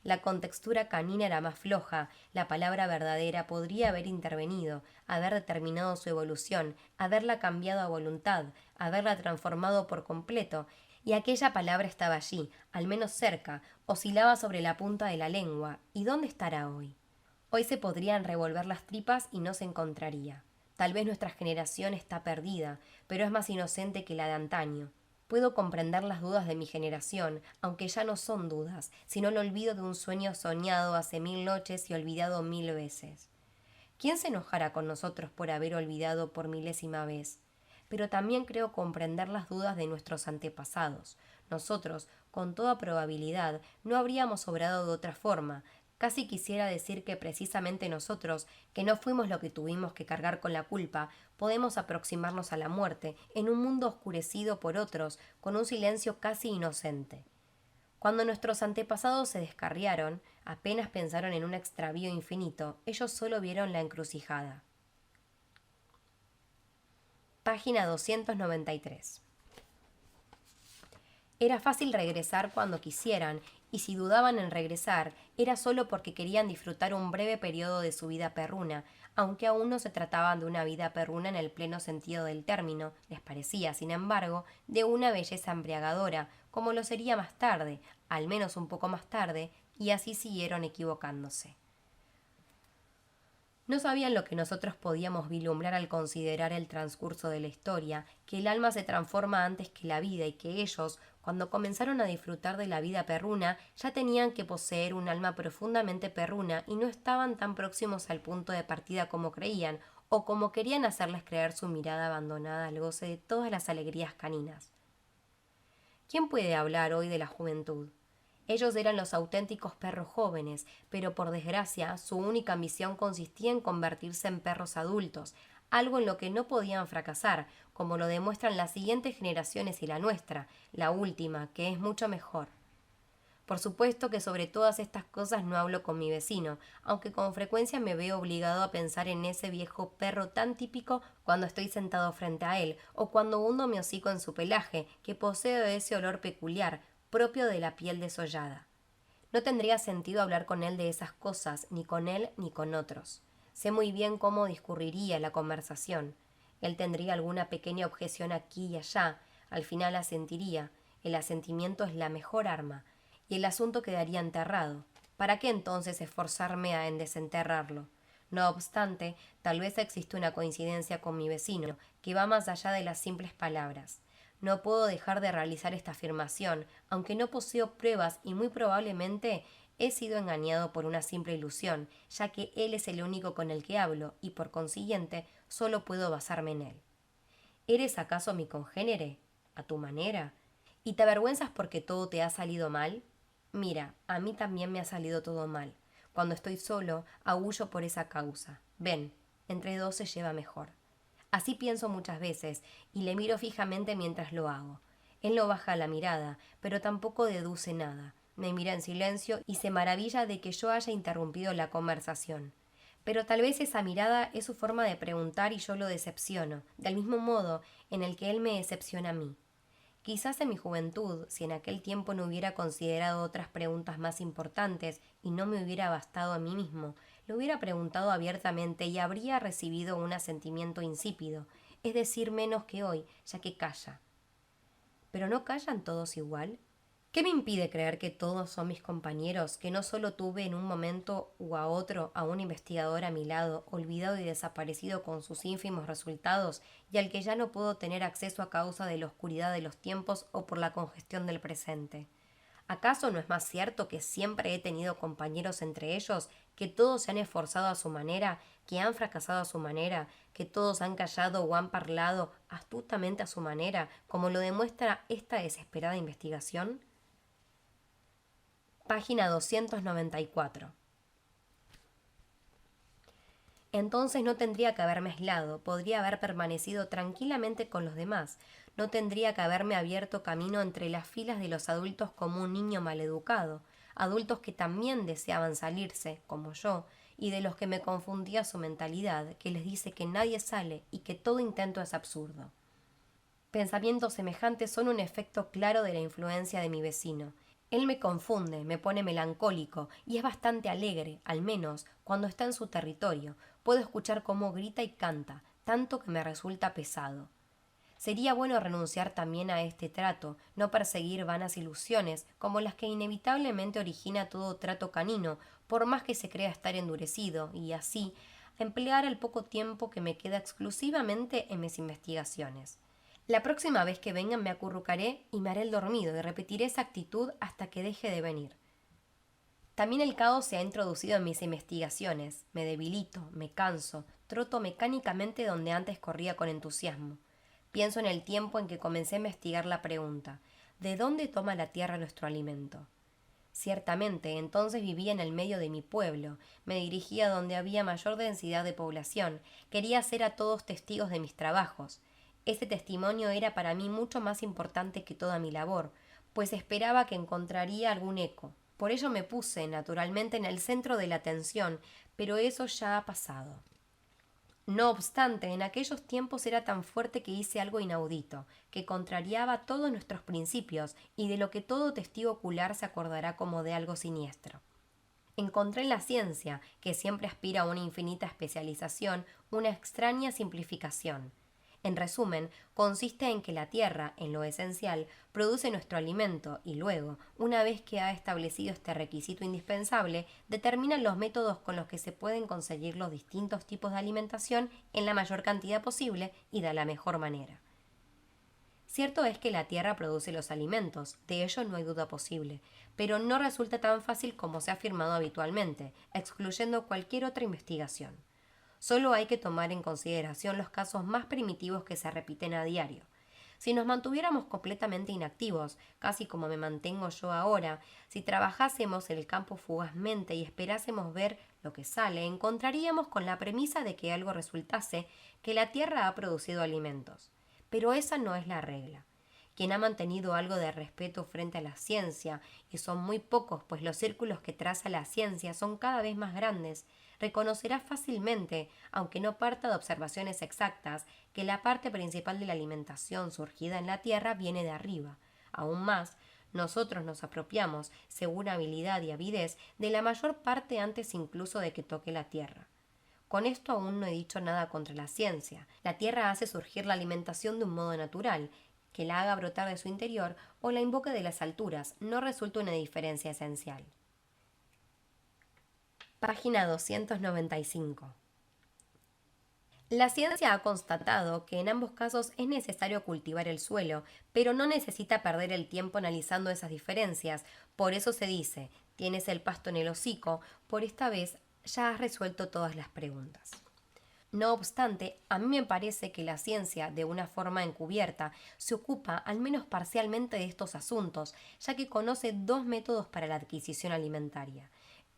La contextura canina era más floja, la palabra verdadera podría haber intervenido, haber determinado su evolución, haberla cambiado a voluntad, haberla transformado por completo, y aquella palabra estaba allí, al menos cerca, oscilaba sobre la punta de la lengua. ¿Y dónde estará hoy? Hoy se podrían revolver las tripas y no se encontraría. Tal vez nuestra generación está perdida, pero es más inocente que la de antaño. Puedo comprender las dudas de mi generación, aunque ya no son dudas, sino el olvido de un sueño soñado hace 1000 noches y olvidado 1000 veces. ¿Quién se enojará con nosotros por haber olvidado por milésima vez? Pero también creo comprender las dudas de nuestros antepasados. Nosotros, con toda probabilidad, no habríamos obrado de otra forma. Casi quisiera decir que precisamente nosotros, que no fuimos lo que tuvimos que cargar con la culpa, podemos aproximarnos a la muerte, en un mundo oscurecido por otros, con un silencio casi inocente. Cuando nuestros antepasados se descarriaron, apenas pensaron en un extravío infinito, ellos solo vieron la encrucijada. Página 293. Era fácil regresar cuando quisieran, y si dudaban en regresar, era solo porque querían disfrutar un breve periodo de su vida perruna, aunque aún no se trataba de una vida perruna en el pleno sentido del término, les parecía, sin embargo, de una belleza embriagadora, como lo sería más tarde, al menos un poco más tarde, y así siguieron equivocándose. No sabían lo que nosotros podíamos vislumbrar al considerar el transcurso de la historia, que el alma se transforma antes que la vida y que ellos, cuando comenzaron a disfrutar de la vida perruna, ya tenían que poseer un alma profundamente perruna y no estaban tan próximos al punto de partida como creían, o como querían hacerles creer su mirada abandonada al goce de todas las alegrías caninas. ¿Quién puede hablar hoy de la juventud? Ellos eran los auténticos perros jóvenes, pero por desgracia su única ambición consistía en convertirse en perros adultos, algo en lo que no podían fracasar, como lo demuestran las siguientes generaciones y la nuestra, la última, que es mucho mejor. Por supuesto que sobre todas estas cosas no hablo con mi vecino, aunque con frecuencia me veo obligado a pensar en ese viejo perro tan típico cuando estoy sentado frente a él, o cuando hundo mi hocico en su pelaje, que posee ese olor peculiar, propio de la piel desollada. No tendría sentido hablar con él de esas cosas, ni con él ni con otros. Sé muy bien cómo discurriría la conversación. Él tendría alguna pequeña objeción aquí y allá, al final asentiría. El asentimiento es la mejor arma, y el asunto quedaría enterrado. ¿Para qué entonces esforzarme en desenterrarlo? No obstante, tal vez existe una coincidencia con mi vecino, que va más allá de las simples palabras. No puedo dejar de realizar esta afirmación, aunque no poseo pruebas y muy probablemente he sido engañado por una simple ilusión, ya que él es el único con el que hablo y por consiguiente solo puedo basarme en él. ¿Eres acaso mi congénere? ¿A tu manera? ¿Y te avergüenzas porque todo te ha salido mal? Mira, a mí también me ha salido todo mal. Cuando estoy solo, aúllo por esa causa. Ven, entre dos se lleva mejor. Así pienso muchas veces, y le miro fijamente mientras lo hago. Él no baja la mirada, pero tampoco deduce nada. Me mira en silencio y se maravilla de que yo haya interrumpido la conversación. Pero tal vez esa mirada es su forma de preguntar y yo lo decepciono, del mismo modo en el que él me decepciona a mí. Quizás en mi juventud, si en aquel tiempo no hubiera considerado otras preguntas más importantes y no me hubiera bastado a mí mismo, lo hubiera preguntado abiertamente y habría recibido un asentimiento insípido, es decir, menos que hoy, ya que calla. ¿Pero no callan todos igual? ¿Qué me impide creer que todos son mis compañeros, que no solo tuve en un momento u a otro a un investigador a mi lado, olvidado y desaparecido con sus ínfimos resultados, y al que ya no puedo tener acceso a causa de la oscuridad de los tiempos o por la congestión del presente? ¿Acaso no es más cierto que siempre he tenido compañeros entre ellos, que todos se han esforzado a su manera, que han fracasado a su manera, que todos han callado o han parlado astutamente a su manera, como lo demuestra esta desesperada investigación? Página 294. Entonces no tendría que haberme aislado, podría haber permanecido tranquilamente con los demás, no tendría que haberme abierto camino entre las filas de los adultos como un niño maleducado, adultos que también deseaban salirse, como yo, y de los que me confundía su mentalidad, que les dice que nadie sale y que todo intento es absurdo. Pensamientos semejantes son un efecto claro de la influencia de mi vecino. Él me confunde, me pone melancólico y es bastante alegre, al menos cuando está en su territorio. Puedo escuchar cómo grita y canta, tanto que me resulta pesado. Sería bueno renunciar también a este trato, no perseguir vanas ilusiones, como las que inevitablemente origina todo trato canino, por más que se crea estar endurecido, y así emplear el poco tiempo que me queda exclusivamente en mis investigaciones. La próxima vez que vengan me acurrucaré y me haré el dormido y repetiré esa actitud hasta que deje de venir. También el caos se ha introducido en mis investigaciones. Me debilito, me canso, troto mecánicamente donde antes corría con entusiasmo. Pienso en el tiempo en que comencé a investigar la pregunta: ¿de dónde toma la tierra nuestro alimento? Ciertamente, entonces vivía en el medio de mi pueblo, me dirigía donde había mayor densidad de población, quería hacer a todos testigos de mis trabajos. Ese testimonio era para mí mucho más importante que toda mi labor, pues esperaba que encontraría algún eco. Por ello me puse, naturalmente, en el centro de la atención, pero eso ya ha pasado. No obstante, en aquellos tiempos era tan fuerte que hice algo inaudito, que contrariaba todos nuestros principios y de lo que todo testigo ocular se acordará como de algo siniestro. Encontré en la ciencia, que siempre aspira a una infinita especialización, una extraña simplificación. En resumen, consiste en que la tierra, en lo esencial, produce nuestro alimento y luego, una vez que ha establecido este requisito indispensable, determina los métodos con los que se pueden conseguir los distintos tipos de alimentación en la mayor cantidad posible y de la mejor manera. Cierto es que la tierra produce los alimentos, de ello no hay duda posible, pero no resulta tan fácil como se ha afirmado habitualmente, excluyendo cualquier otra investigación. Solo hay que tomar en consideración los casos más primitivos que se repiten a diario. Si nos mantuviéramos completamente inactivos, casi como me mantengo yo ahora, si trabajásemos el campo fugazmente y esperásemos ver lo que sale, encontraríamos con la premisa de que algo resultase que la tierra ha producido alimentos. Pero esa no es la regla. Quien ha mantenido algo de respeto frente a la ciencia, y son muy pocos, pues los círculos que traza la ciencia son cada vez más grandes, reconocerá fácilmente, aunque no parta de observaciones exactas, que la parte principal de la alimentación surgida en la tierra viene de arriba. Aún más, nosotros nos apropiamos, según habilidad y avidez, de la mayor parte antes incluso de que toque la tierra. Con esto aún no he dicho nada contra la ciencia. La tierra hace surgir la alimentación de un modo natural, que la haga brotar de su interior o la invoque de las alturas, no resulta una diferencia esencial. Página 295. La ciencia ha constatado que en ambos casos es necesario cultivar el suelo, pero no necesita perder el tiempo analizando esas diferencias. Por eso se dice, tienes el pasto en el hocico, por esta vez ya has resuelto todas las preguntas. No obstante, a mí me parece que la ciencia, de una forma encubierta, se ocupa al menos parcialmente de estos asuntos, ya que conoce dos métodos para la adquisición alimentaria: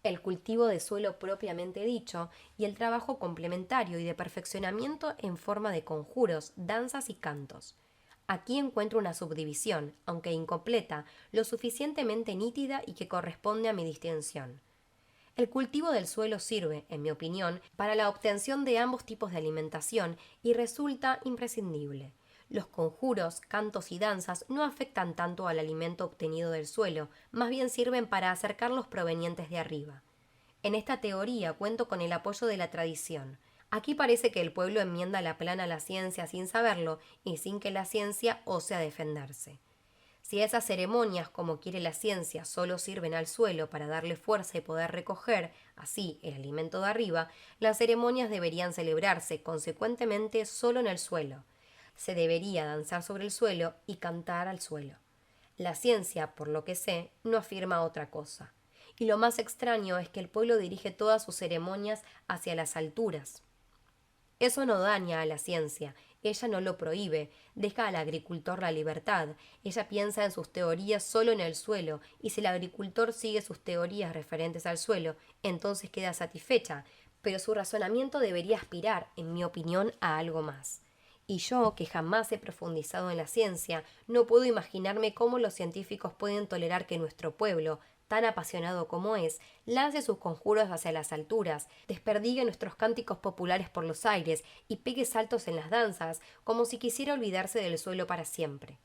el cultivo de suelo propiamente dicho y el trabajo complementario y de perfeccionamiento en forma de conjuros, danzas y cantos. Aquí encuentro una subdivisión, aunque incompleta, lo suficientemente nítida y que corresponde a mi distinción. El cultivo del suelo sirve, en mi opinión, para la obtención de ambos tipos de alimentación y resulta imprescindible. Los conjuros, cantos y danzas no afectan tanto al alimento obtenido del suelo, más bien sirven para acercar los provenientes de arriba. En esta teoría cuento con el apoyo de la tradición. Aquí parece que el pueblo enmienda la plana a la ciencia sin saberlo y sin que la ciencia ose a defenderse. Si esas ceremonias, como quiere la ciencia, solo sirven al suelo para darle fuerza y poder recoger, así, el alimento de arriba, las ceremonias deberían celebrarse, consecuentemente, solo en el suelo. Se debería danzar sobre el suelo y cantar al suelo. La ciencia, por lo que sé, no afirma otra cosa. Y lo más extraño es que el pueblo dirige todas sus ceremonias hacia las alturas. Eso no daña a la ciencia, ella no lo prohíbe, deja al agricultor la libertad, ella piensa en sus teorías solo en el suelo, y si el agricultor sigue sus teorías referentes al suelo, entonces queda satisfecha, pero su razonamiento debería aspirar, en mi opinión, a algo más. Y yo, que jamás he profundizado en la ciencia, no puedo imaginarme cómo los científicos pueden tolerar que nuestro pueblo, tan apasionado como es, lance sus conjuros hacia las alturas, desperdigue nuestros cánticos populares por los aires y pegue saltos en las danzas, como si quisiera olvidarse del suelo para siempre.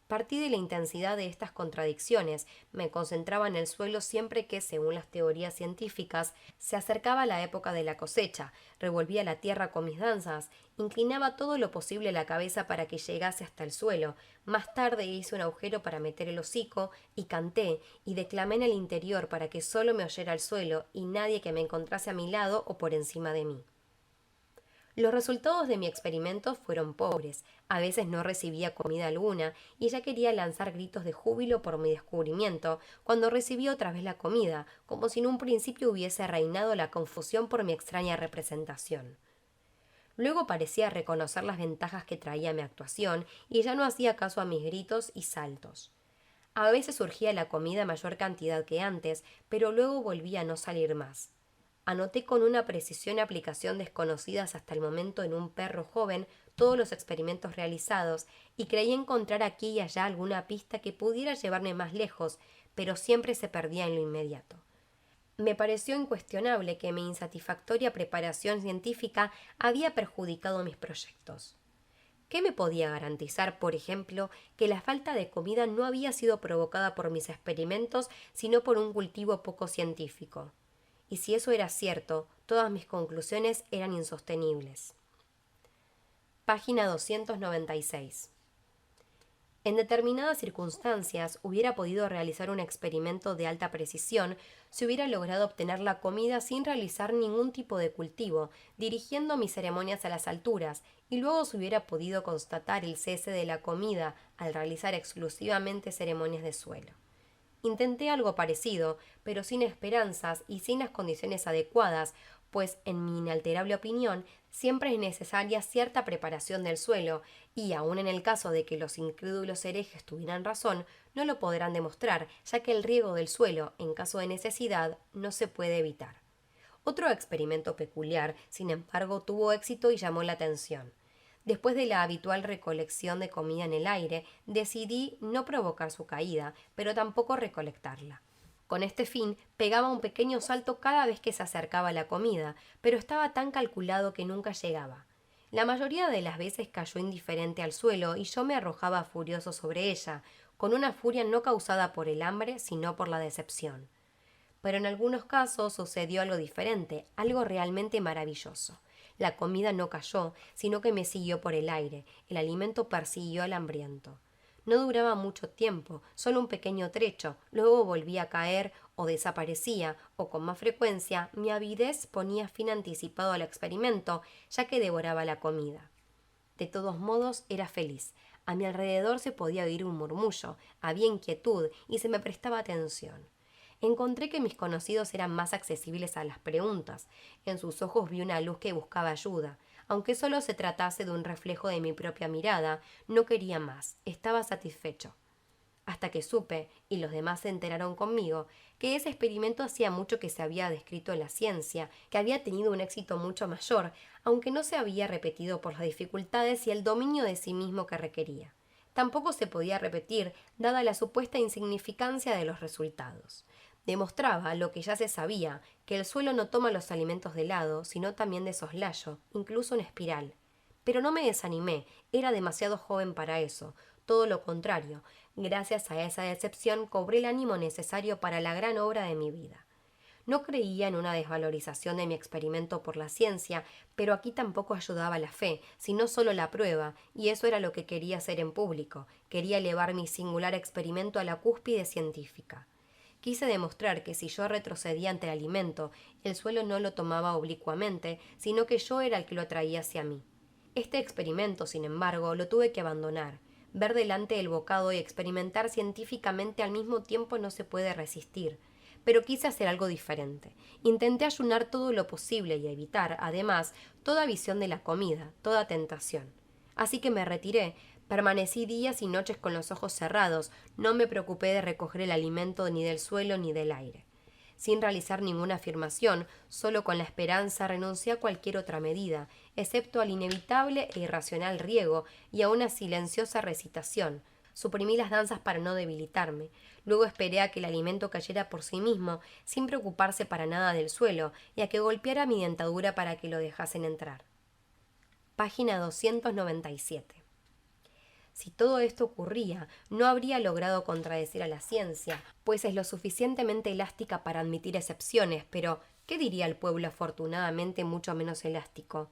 Partí de la intensidad de estas contradicciones, me concentraba en el suelo siempre que, según las teorías científicas, se acercaba la época de la cosecha, revolvía la tierra con mis danzas, inclinaba todo lo posible la cabeza para que llegase hasta el suelo, más tarde hice un agujero para meter el hocico y canté y declamé en el interior para que solo me oyera el suelo y nadie que me encontrase a mi lado o por encima de mí. Los resultados de mi experimento fueron pobres, a veces no recibía comida alguna y ella quería lanzar gritos de júbilo por mi descubrimiento cuando recibí otra vez la comida, como si en un principio hubiese reinado la confusión por mi extraña representación. Luego parecía reconocer las ventajas que traía mi actuación y ya no hacía caso a mis gritos y saltos. A veces surgía la comida en mayor cantidad que antes, pero luego volvía a no salir más. Anoté con una precisión y aplicación desconocidas hasta el momento en un perro joven todos los experimentos realizados y creí encontrar aquí y allá alguna pista que pudiera llevarme más lejos, pero siempre se perdía en lo inmediato. Me pareció incuestionable que mi insatisfactoria preparación científica había perjudicado mis proyectos. ¿Qué me podía garantizar, por ejemplo, que la falta de comida no había sido provocada por mis experimentos, sino por un cultivo poco científico? Y si eso era cierto, todas mis conclusiones eran insostenibles. Página 296. En determinadas circunstancias hubiera podido realizar un experimento de alta precisión si hubiera logrado obtener la comida sin realizar ningún tipo de cultivo, dirigiendo mis ceremonias a las alturas, y luego se hubiera podido constatar el cese de la comida al realizar exclusivamente ceremonias de suelo. Intenté algo parecido, pero sin esperanzas y sin las condiciones adecuadas, pues en mi inalterable opinión siempre es necesaria cierta preparación del suelo, y aun en el caso de que los incrédulos herejes tuvieran razón, no lo podrán demostrar, ya que el riego del suelo, en caso de necesidad, no se puede evitar. Otro experimento peculiar, sin embargo, tuvo éxito y llamó la atención. Después de la habitual recolección de comida en el aire, decidí no provocar su caída, pero tampoco recolectarla. Con este fin, pegaba un pequeño salto cada vez que se acercaba la comida, pero estaba tan calculado que nunca llegaba. La mayoría de las veces cayó indiferente al suelo y yo me arrojaba furioso sobre ella, con una furia no causada por el hambre, sino por la decepción. Pero en algunos casos sucedió algo diferente, algo realmente maravilloso. La comida no cayó, sino que me siguió por el aire. El alimento persiguió al hambriento. No duraba mucho tiempo, solo un pequeño trecho, luego volvía a caer o desaparecía, o con más frecuencia mi avidez ponía fin anticipado al experimento, ya que devoraba la comida. De todos modos era feliz. A mi alrededor se podía oír un murmullo, había inquietud y se me prestaba atención. Encontré que mis conocidos eran más accesibles a las preguntas. En sus ojos vi una luz que buscaba ayuda. Aunque solo se tratase de un reflejo de mi propia mirada, no quería más, estaba satisfecho. Hasta que supe, y los demás se enteraron conmigo, que ese experimento hacía mucho que se había descrito en la ciencia, que había tenido un éxito mucho mayor, aunque no se había repetido por las dificultades y el dominio de sí mismo que requería. Tampoco se podía repetir, dada la supuesta insignificancia de los resultados. Demostraba lo que ya se sabía, que el suelo no toma los alimentos de lado, sino también de soslayo, incluso en espiral. Pero no me desanimé, era demasiado joven para eso. Todo lo contrario, gracias a esa decepción cobré el ánimo necesario para la gran obra de mi vida. No creía en una desvalorización de mi experimento por la ciencia, pero aquí tampoco ayudaba la fe, sino solo la prueba, y eso era lo que quería hacer en público. Quería elevar mi singular experimento a la cúspide científica. Quise demostrar que si yo retrocedía ante el alimento, el suelo no lo tomaba oblicuamente, sino que yo era el que lo atraía hacia mí. Este experimento, sin embargo, lo tuve que abandonar. Ver delante el bocado y experimentar científicamente al mismo tiempo no se puede resistir. Pero quise hacer algo diferente. Intenté ayunar todo lo posible y evitar, además, toda visión de la comida, toda tentación. Así que me retiré. Permanecí días y noches con los ojos cerrados, no me preocupé de recoger el alimento ni del suelo ni del aire. Sin realizar ninguna afirmación, solo con la esperanza renuncié a cualquier otra medida, excepto al inevitable e irracional riego y a una silenciosa recitación. Suprimí las danzas para no debilitarme. Luego esperé a que el alimento cayera por sí mismo, sin preocuparse para nada del suelo, y a que golpeara mi dentadura para que lo dejasen entrar. Página 297. Si todo esto ocurría, no habría logrado contradecir a la ciencia, pues es lo suficientemente elástica para admitir excepciones, pero ¿qué diría el pueblo afortunadamente mucho menos elástico?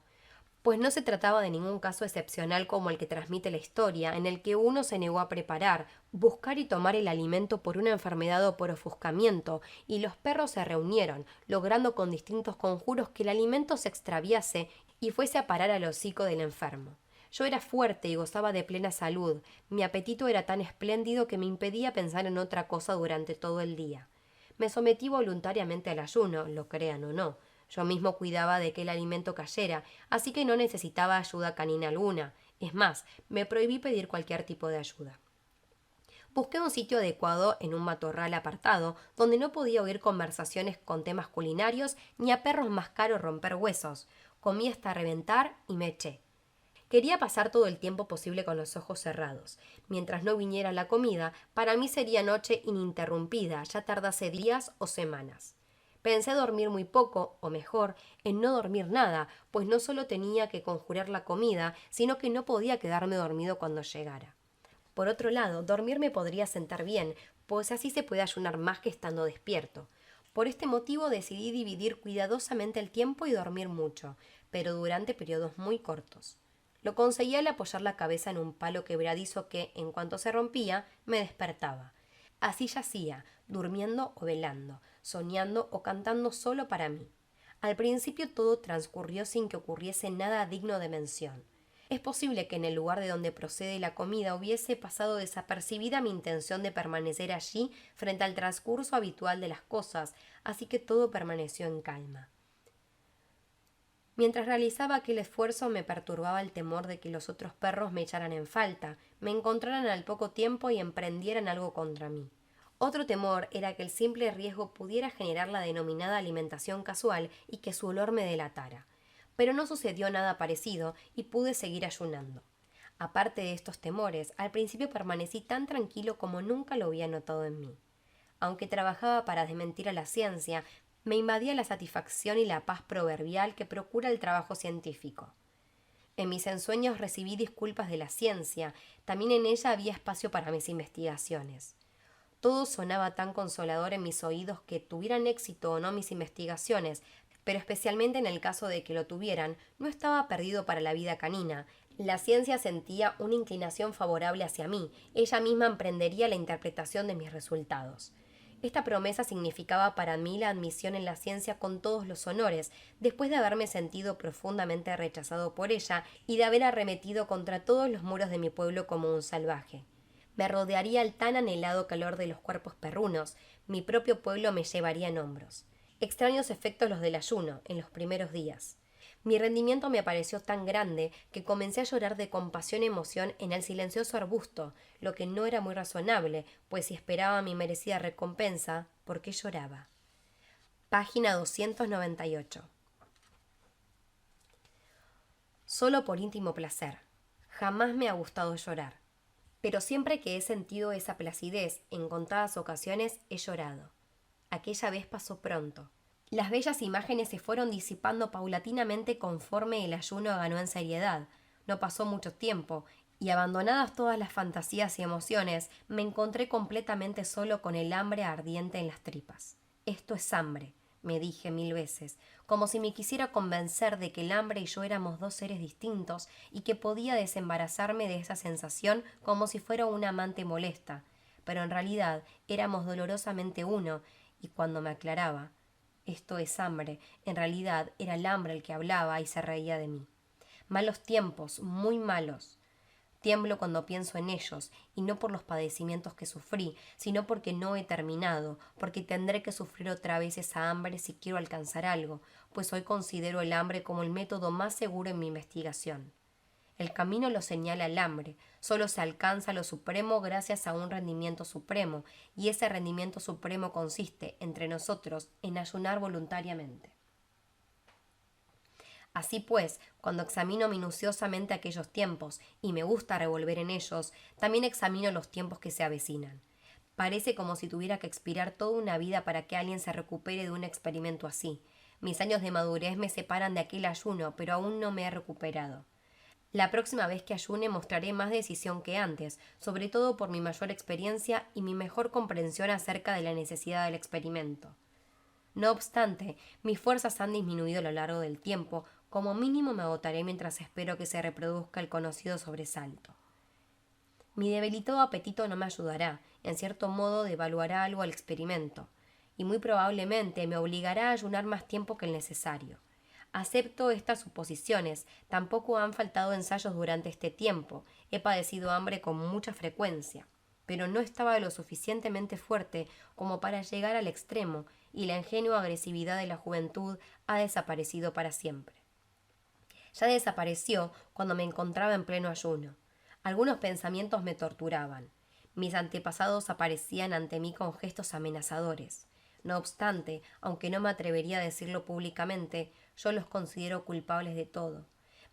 Pues no se trataba de ningún caso excepcional como el que transmite la historia, en el que uno se negó a preparar, buscar y tomar el alimento por una enfermedad o por ofuscamiento, y los perros se reunieron, logrando con distintos conjuros que el alimento se extraviase y fuese a parar al hocico del enfermo. Yo era fuerte y gozaba de plena salud. Mi apetito era tan espléndido que me impedía pensar en otra cosa durante todo el día. Me sometí voluntariamente al ayuno, lo crean o no. Yo mismo cuidaba de que el alimento cayera, así que no necesitaba ayuda canina alguna. Es más, me prohibí pedir cualquier tipo de ayuda. Busqué un sitio adecuado en un matorral apartado, donde no podía oír conversaciones con temas culinarios ni a perros mascar o romper huesos. Comí hasta reventar y me eché. Quería pasar todo el tiempo posible con los ojos cerrados. Mientras no viniera la comida, para mí sería noche ininterrumpida, ya tardase días o semanas. Pensé dormir muy poco, o mejor, en no dormir nada, pues no solo tenía que conjurar la comida, sino que no podía quedarme dormido cuando llegara. Por otro lado, dormir me podría sentar bien, pues así se puede ayunar más que estando despierto. Por este motivo decidí dividir cuidadosamente el tiempo y dormir mucho, pero durante periodos muy cortos. Lo conseguía al apoyar la cabeza en un palo quebradizo que, en cuanto se rompía, me despertaba. Así yacía, durmiendo o velando, soñando o cantando solo para mí. Al principio todo transcurrió sin que ocurriese nada digno de mención. Es posible que en el lugar de donde procede la comida hubiese pasado desapercibida mi intención de permanecer allí frente al transcurso habitual de las cosas, así que todo permaneció en calma. Mientras realizaba aquel esfuerzo me perturbaba el temor de que los otros perros me echaran en falta, me encontraran al poco tiempo y emprendieran algo contra mí. Otro temor era que el simple riesgo pudiera generar la denominada alimentación casual y que su olor me delatara. Pero no sucedió nada parecido y pude seguir ayunando. Aparte de estos temores, al principio permanecí tan tranquilo como nunca lo había notado en mí. Aunque trabajaba para desmentir a la ciencia, me invadía la satisfacción y la paz proverbial que procura el trabajo científico. En mis ensueños recibí disculpas de la ciencia, también en ella había espacio para mis investigaciones. Todo sonaba tan consolador en mis oídos que tuvieran éxito o no mis investigaciones, pero especialmente en el caso de que lo tuvieran, no estaba perdido para la vida canina. La ciencia sentía una inclinación favorable hacia mí, ella misma emprendería la interpretación de mis resultados. Esta promesa significaba para mí la admisión en la ciencia con todos los honores, después de haberme sentido profundamente rechazado por ella y de haber arremetido contra todos los muros de mi pueblo como un salvaje. Me rodearía el tan anhelado calor de los cuerpos perrunos, mi propio pueblo me llevaría en hombros. Extraños efectos los del ayuno, en los primeros días. Mi rendimiento me pareció tan grande que comencé a llorar de compasión y emoción en el silencioso arbusto, lo que no era muy razonable, pues si esperaba mi merecida recompensa, ¿por qué lloraba? Página 298. Solo por íntimo placer. Jamás me ha gustado llorar. Pero siempre que he sentido esa placidez, en contadas ocasiones he llorado. Aquella vez pasó pronto. Las bellas imágenes se fueron disipando paulatinamente conforme el ayuno ganó en seriedad. No pasó mucho tiempo, y abandonadas todas las fantasías y emociones, me encontré completamente solo con el hambre ardiente en las tripas. Esto es hambre, me dije 1000 veces, como si me quisiera convencer de que el hambre y yo éramos dos seres distintos y que podía desembarazarme de esa sensación como si fuera una amante molesta. Pero en realidad éramos dolorosamente uno, y cuando me aclaraba, esto es hambre, en realidad era el hambre el que hablaba y se reía de mí. Malos tiempos, muy malos. Tiemblo cuando pienso en ellos, y no por los padecimientos que sufrí, sino porque no he terminado, porque tendré que sufrir otra vez esa hambre si quiero alcanzar algo, pues hoy considero el hambre como el método más seguro en mi investigación. El camino lo señala el hambre, solo se alcanza lo supremo gracias a un rendimiento supremo, y ese rendimiento supremo consiste, entre nosotros, en ayunar voluntariamente. Así pues, cuando examino minuciosamente aquellos tiempos, y me gusta revolver en ellos, también examino los tiempos que se avecinan. Parece como si tuviera que expirar toda una vida para que alguien se recupere de un experimento así. Mis años de madurez me separan de aquel ayuno, pero aún no me he recuperado. La próxima vez que ayune mostraré más decisión que antes, sobre todo por mi mayor experiencia y mi mejor comprensión acerca de la necesidad del experimento. No obstante, mis fuerzas han disminuido a lo largo del tiempo, como mínimo me agotaré mientras espero que se reproduzca el conocido sobresalto. Mi debilitado apetito no me ayudará, en cierto modo devaluará algo al experimento, y muy probablemente me obligará a ayunar más tiempo que el necesario. Acepto estas suposiciones, tampoco han faltado ensayos durante este tiempo, he padecido hambre con mucha frecuencia, pero no estaba lo suficientemente fuerte como para llegar al extremo, y la ingenua agresividad de la juventud ha desaparecido para siempre. Ya desapareció cuando me encontraba en pleno ayuno. Algunos pensamientos me torturaban. Mis antepasados aparecían ante mí con gestos amenazadores. No obstante, aunque no me atrevería a decirlo públicamente, yo los considero culpables de todo.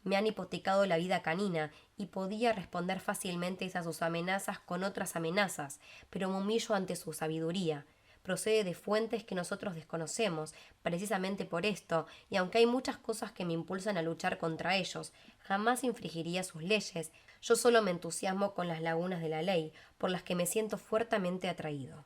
Me han hipotecado la vida canina y podía responder fácilmente a sus amenazas con otras amenazas, pero me humillo ante su sabiduría. Procede de fuentes que nosotros desconocemos, precisamente por esto, y aunque hay muchas cosas que me impulsan a luchar contra ellos, jamás infringiría sus leyes, yo solo me entusiasmo con las lagunas de la ley, por las que me siento fuertemente atraído.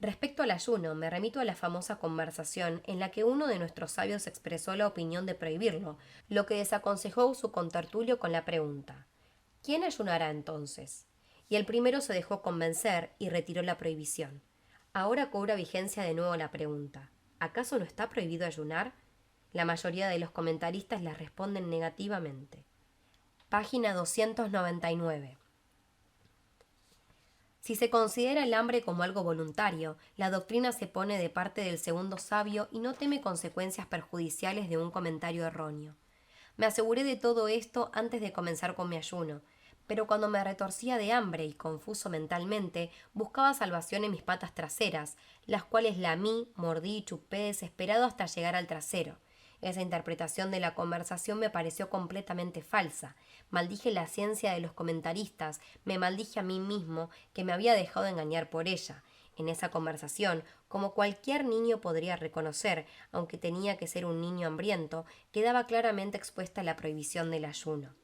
Respecto al ayuno, me remito a la famosa conversación en la que uno de nuestros sabios expresó la opinión de prohibirlo, lo que desaconsejó su contertulio con la pregunta: ¿quién ayunará entonces? Y el primero se dejó convencer y retiró la prohibición. Ahora cobra vigencia de nuevo la pregunta: ¿acaso no está prohibido ayunar? La mayoría de los comentaristas la responden negativamente. Página 299. Si se considera el hambre como algo voluntario, la doctrina se pone de parte del segundo sabio y no teme consecuencias perjudiciales de un comentario erróneo. Me aseguré de todo esto antes de comenzar con mi ayuno, pero cuando me retorcía de hambre y confuso mentalmente, buscaba salvación en mis patas traseras, las cuales lamí, mordí y chupé desesperado hasta llegar al trasero. Esa interpretación de la conversación me pareció completamente falsa. Maldije la ciencia de los comentaristas, me maldije a mí mismo que me había dejado engañar por ella. En esa conversación, como cualquier niño podría reconocer, aunque tenía que ser un niño hambriento, quedaba claramente expuesta la prohibición del ayuno.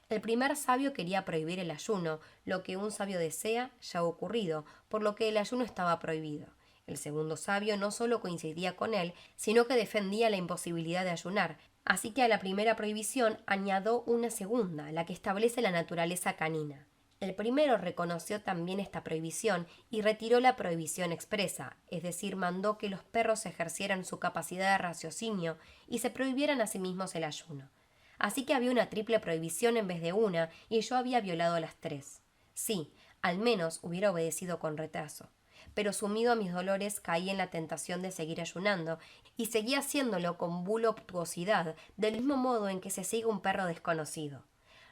El primer sabio quería prohibir el ayuno, lo que un sabio desea ya ha ocurrido, por lo que el ayuno estaba prohibido. El segundo sabio no solo coincidía con él, sino que defendía la imposibilidad de ayunar, así que a la primera prohibición añadió una segunda, la que establece la naturaleza canina. El primero reconoció también esta prohibición y retiró la prohibición expresa, es decir, mandó que los perros ejercieran su capacidad de raciocinio y se prohibieran a sí mismos el ayuno. Así que había una triple prohibición en vez de una, y yo había violado las tres. Sí, al menos hubiera obedecido con retraso. Pero sumido a mis dolores caí en la tentación de seguir ayunando, y seguía haciéndolo con voluptuosidad, del mismo modo en que se sigue un perro desconocido.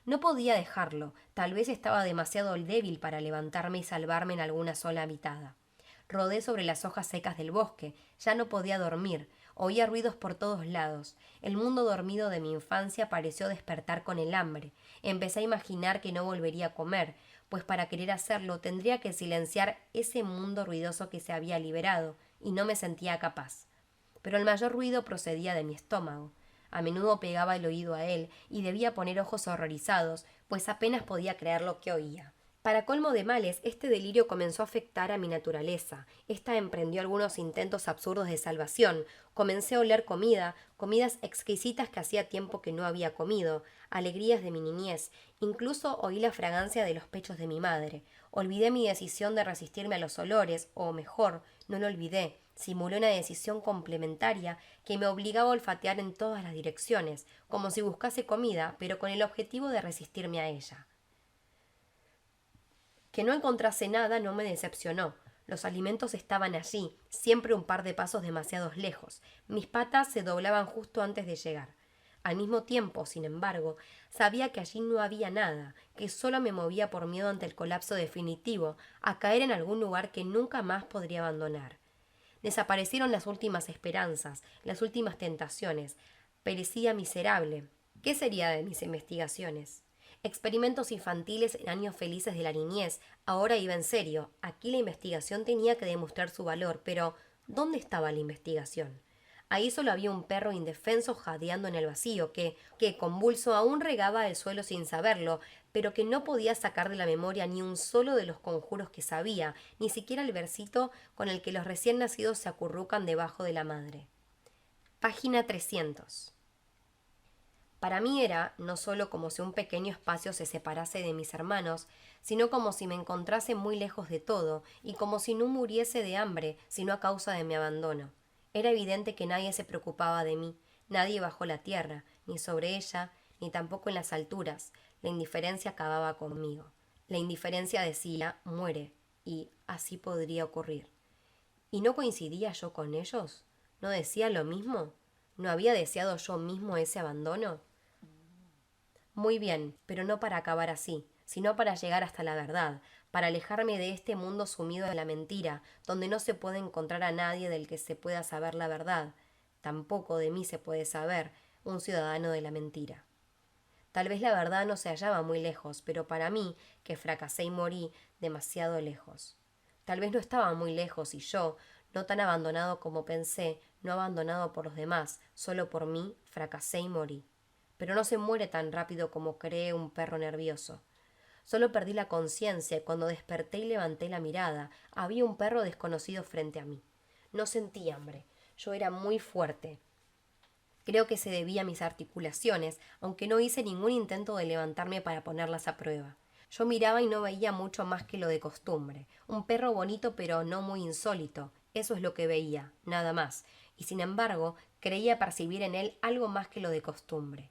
No podía dejarlo, tal vez estaba demasiado débil para levantarme y salvarme en alguna sola habitada. Rodé sobre las hojas secas del bosque, ya no podía dormir, oía ruidos por todos lados. El mundo dormido de mi infancia pareció despertar con el hambre. Empecé a imaginar que no volvería a comer, pues para querer hacerlo tendría que silenciar ese mundo ruidoso que se había liberado, y no me sentía capaz. Pero el mayor ruido procedía de mi estómago. A menudo pegaba el oído a él y debía poner ojos horrorizados, pues apenas podía creer lo que oía. Para colmo de males, este delirio comenzó a afectar a mi naturaleza. Esta emprendió algunos intentos absurdos de salvación. Comencé a oler comida, comidas exquisitas que hacía tiempo que no había comido, alegrías de mi niñez. Incluso oí la fragancia de los pechos de mi madre. Olvidé mi decisión de resistirme a los olores, o mejor, no lo olvidé. Simulé una decisión complementaria que me obligaba a olfatear en todas las direcciones, como si buscase comida, pero con el objetivo de resistirme a ella. Que no encontrase nada no me decepcionó. Los alimentos estaban allí, siempre un par de pasos demasiado lejos. Mis patas se doblaban justo antes de llegar. Al mismo tiempo, sin embargo, sabía que allí no había nada, que solo me movía por miedo ante el colapso definitivo, a caer en algún lugar que nunca más podría abandonar. Desaparecieron las últimas esperanzas, las últimas tentaciones. Perecía miserable. ¿Qué sería de mis investigaciones? Experimentos infantiles en años felices de la niñez. Ahora iba en serio. Aquí la investigación tenía que demostrar su valor, pero ¿dónde estaba la investigación? Ahí solo había un perro indefenso jadeando en el vacío, que convulso, aún regaba el suelo sin saberlo, pero que no podía sacar de la memoria ni un solo de los conjuros que sabía, ni siquiera el versito con el que los recién nacidos se acurrucan debajo de la madre. Página 300. Para mí era no solo como si un pequeño espacio se separase de mis hermanos, sino como si me encontrase muy lejos de todo, y como si no muriese de hambre, sino a causa de mi abandono. Era evidente que nadie se preocupaba de mí, nadie bajo la tierra, ni sobre ella, ni tampoco en las alturas. La indiferencia acababa conmigo. La indiferencia decía, muere, y así podría ocurrir. ¿Y no coincidía yo con ellos? ¿No decía lo mismo? ¿No había deseado yo mismo ese abandono? Muy bien, pero no para acabar así, sino para llegar hasta la verdad, para alejarme de este mundo sumido en la mentira, donde no se puede encontrar a nadie del que se pueda saber la verdad. Tampoco de mí se puede saber, un ciudadano de la mentira. Tal vez la verdad no se hallaba muy lejos, pero para mí, que fracasé y morí, demasiado lejos. Tal vez no estaba muy lejos y yo, no tan abandonado como pensé, no abandonado por los demás, solo por mí, fracasé y morí. Pero no se muere tan rápido como cree un perro nervioso. Solo perdí la conciencia y cuando desperté y levanté la mirada, había un perro desconocido frente a mí. No sentí hambre. Yo era muy fuerte. Creo que se debía a mis articulaciones, aunque no hice ningún intento de levantarme para ponerlas a prueba. Yo miraba y no veía mucho más que lo de costumbre. Un perro bonito pero no muy insólito. Eso es lo que veía, nada más. Y sin embargo, creía percibir en él algo más que lo de costumbre.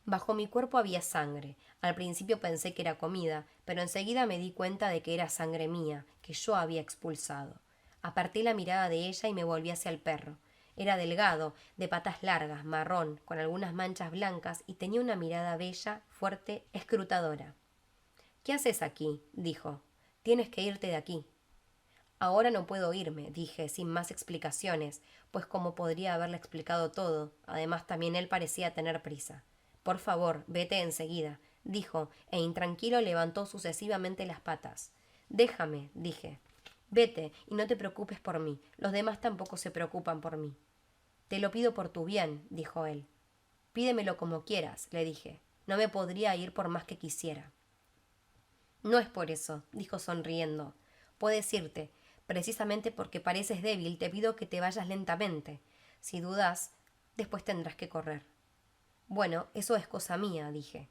Bajo mi cuerpo había sangre. Al principio pensé que era comida, pero enseguida me di cuenta de que era sangre mía, que yo había expulsado. Aparté la mirada de ella y me volví hacia el perro. Era delgado, de patas largas, marrón, con algunas manchas blancas y tenía una mirada bella, fuerte, escrutadora. «¿Qué haces aquí?», dijo. «Tienes que irte de aquí». «Ahora no puedo irme», dije, sin más explicaciones, pues como podría haberle explicado todo, además también él parecía tener prisa. «Por favor, vete enseguida», dijo, e intranquilo levantó sucesivamente las patas. «Déjame», dije. «Vete, y no te preocupes por mí. Los demás tampoco se preocupan por mí». «Te lo pido por tu bien», dijo él. «Pídemelo como quieras», le dije. «No me podría ir por más que quisiera». «No es por eso», dijo sonriendo. «Puedes irte. Precisamente porque pareces débil, te pido que te vayas lentamente. Si dudas, después tendrás que correr». «Bueno, eso es cosa mía», dije.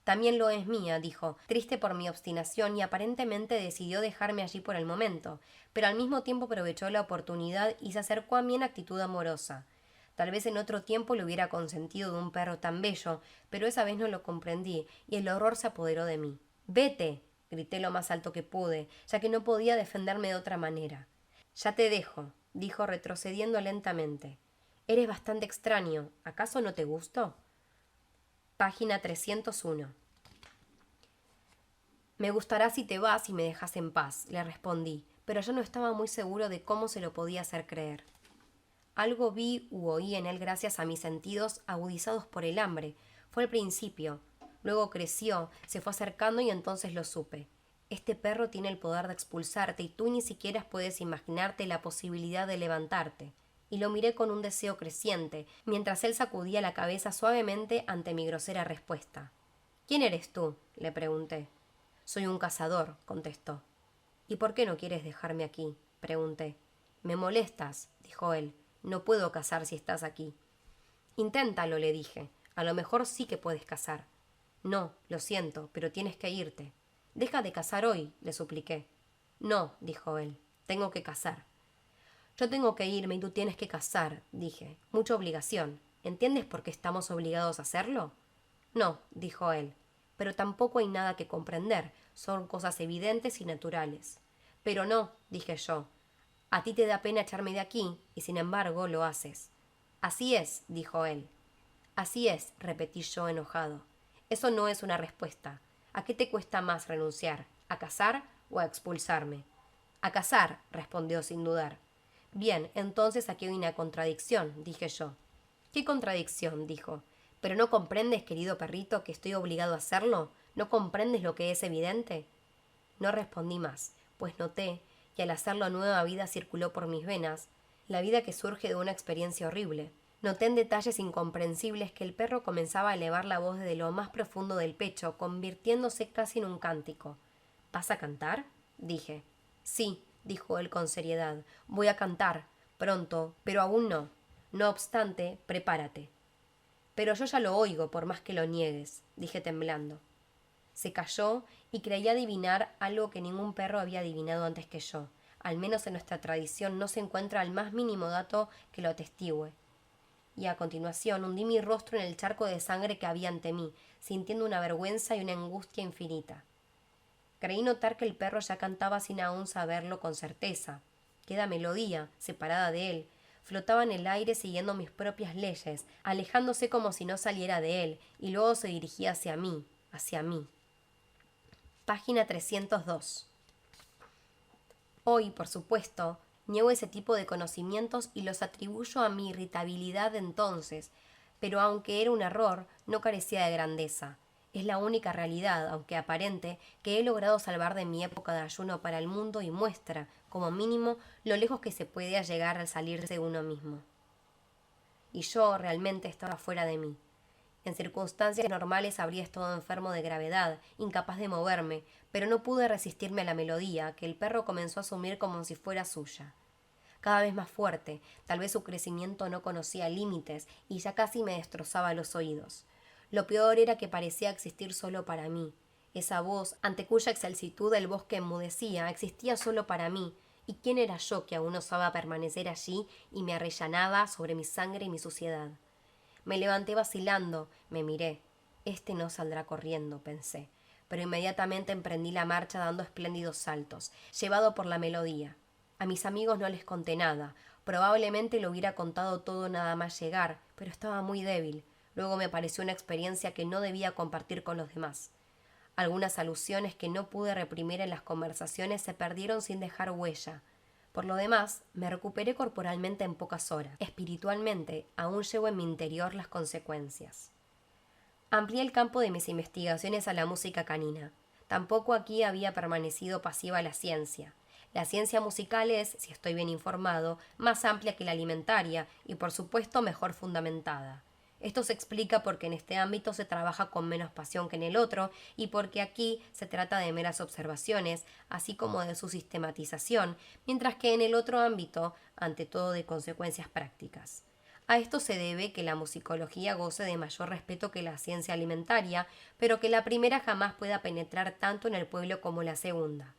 «También lo es mía», dijo, triste por mi obstinación, y aparentemente decidió dejarme allí por el momento, pero al mismo tiempo aprovechó la oportunidad y se acercó a mí en actitud amorosa. Tal vez en otro tiempo le hubiera consentido de un perro tan bello, pero esa vez no lo comprendí, y el horror se apoderó de mí. «¡Vete!», grité lo más alto que pude, ya que no podía defenderme de otra manera. «Ya te dejo», dijo retrocediendo lentamente. «Eres bastante extraño. ¿Acaso no te gusto?». Página 301. «Me gustará si te vas y me dejas en paz», le respondí, pero yo no estaba muy seguro de cómo se lo podía hacer creer. Algo vi u oí en él gracias a mis sentidos agudizados por el hambre. Fue al principio. Luego creció, se fue acercando y entonces lo supe. Este perro tiene el poder de expulsarte y tú ni siquiera puedes imaginarte la posibilidad de levantarte. Y lo miré con un deseo creciente, mientras él sacudía la cabeza suavemente ante mi grosera respuesta. «¿Quién eres tú?», le pregunté. «Soy un cazador», contestó. «¿Y por qué no quieres dejarme aquí?», pregunté. «Me molestas», dijo él. «No puedo cazar si estás aquí». «Inténtalo», le dije. «A lo mejor sí que puedes cazar». «No, lo siento, pero tienes que irte». «Deja de cazar hoy», le supliqué. «No», dijo él. «Tengo que cazar». «Yo tengo que irme y tú tienes que cazar», dije. «Mucha obligación. ¿Entiendes por qué estamos obligados a hacerlo?» «No», dijo él. «Pero tampoco hay nada que comprender. Son cosas evidentes y naturales». «Pero no», dije yo. «A ti te da pena echarme de aquí, y sin embargo lo haces». «Así es», dijo él. «Así es», repetí yo enojado. «Eso no es una respuesta. ¿A qué te cuesta más renunciar? ¿A cazar o a expulsarme?» «A cazar», respondió sin dudar. «Bien, entonces aquí hay una contradicción», dije yo. «¿Qué contradicción?», dijo. «¿Pero no comprendes, querido perrito, que estoy obligado a hacerlo? ¿No comprendes lo que es evidente?». No respondí más, pues noté que al hacerlo nueva vida circuló por mis venas, la vida que surge de una experiencia horrible. Noté en detalles incomprensibles que el perro comenzaba a elevar la voz desde lo más profundo del pecho, convirtiéndose casi en un cántico. «¿Vas a cantar?», dije. «Sí», dijo él con seriedad, «voy a cantar, pronto, pero aún no. No obstante, prepárate». «Pero yo ya lo oigo, por más que lo niegues», dije temblando. Se calló y creí adivinar algo que ningún perro había adivinado antes que yo. Al menos en nuestra tradición no se encuentra el más mínimo dato que lo atestigue. Y a continuación hundí mi rostro en el charco de sangre que había ante mí, sintiendo una vergüenza y una angustia infinita. Creí notar que el perro ya cantaba sin aún saberlo con certeza. Queda melodía, separada de él, flotaba en el aire siguiendo mis propias leyes, alejándose como si no saliera de él, y luego se dirigía hacia mí, hacia mí. Página 302. Hoy, por supuesto, niego ese tipo de conocimientos y los atribuyo a mi irritabilidad de entonces, pero aunque era un error, no carecía de grandeza. Es la única realidad, aunque aparente, que he logrado salvar de mi época de ayuno para el mundo y muestra, como mínimo, lo lejos que se puede llegar al salirse de uno mismo. Y yo realmente estaba fuera de mí. En circunstancias normales habría estado enfermo de gravedad, incapaz de moverme, pero no pude resistirme a la melodía, que el perro comenzó a asumir como si fuera suya. Cada vez más fuerte, tal vez su crecimiento no conocía límites y ya casi me destrozaba los oídos. Lo peor era que parecía existir solo para mí. Esa voz, ante cuya excelsitud el bosque enmudecía, existía solo para mí. ¿Y quién era yo que aún osaba permanecer allí y me arrellanaba sobre mi sangre y mi suciedad? Me levanté vacilando, me miré. Este no saldrá corriendo, pensé, pero inmediatamente emprendí la marcha dando espléndidos saltos, llevado por la melodía. A mis amigos no les conté nada. Probablemente lo hubiera contado todo nada más llegar, pero estaba muy débil. Luego me pareció una experiencia que no debía compartir con los demás. Algunas alusiones que no pude reprimir en las conversaciones se perdieron sin dejar huella. Por lo demás, me recuperé corporalmente en pocas horas. Espiritualmente, aún llevo en mi interior las consecuencias. Amplié el campo de mis investigaciones a la música canina. Tampoco aquí había permanecido pasiva la ciencia. La ciencia musical es, si estoy bien informado, más amplia que la alimentaria y, por supuesto, mejor fundamentada. Esto se explica porque en este ámbito se trabaja con menos pasión que en el otro y porque aquí se trata de meras observaciones, así como de su sistematización, mientras que en el otro ámbito, ante todo, de consecuencias prácticas. A esto se debe que la musicología goce de mayor respeto que la ciencia alimentaria, pero que la primera jamás pueda penetrar tanto en el pueblo como la segunda.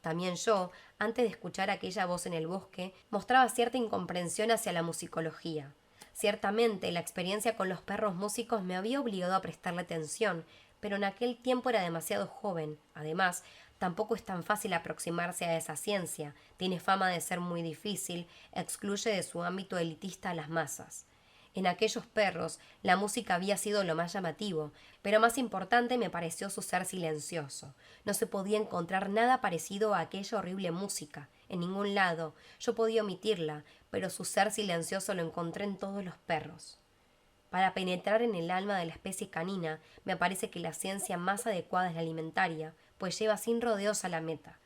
También yo, antes de escuchar aquella voz en el bosque, mostraba cierta incomprensión hacia la musicología. Ciertamente, la experiencia con los perros músicos me había obligado a prestarle atención, pero en aquel tiempo era demasiado joven. Además, tampoco es tan fácil aproximarse a esa ciencia, tiene fama de ser muy difícil, excluye de su ámbito elitista a las masas. En aquellos perros la música había sido lo más llamativo, pero más importante me pareció su ser silencioso. No se podía encontrar nada parecido a aquella horrible música, en ningún lado. Yo podía omitirla, pero su ser silencioso lo encontré en todos los perros. Para penetrar en el alma de la especie canina, me parece que la ciencia más adecuada es la alimentaria, pues lleva sin rodeos a la meta.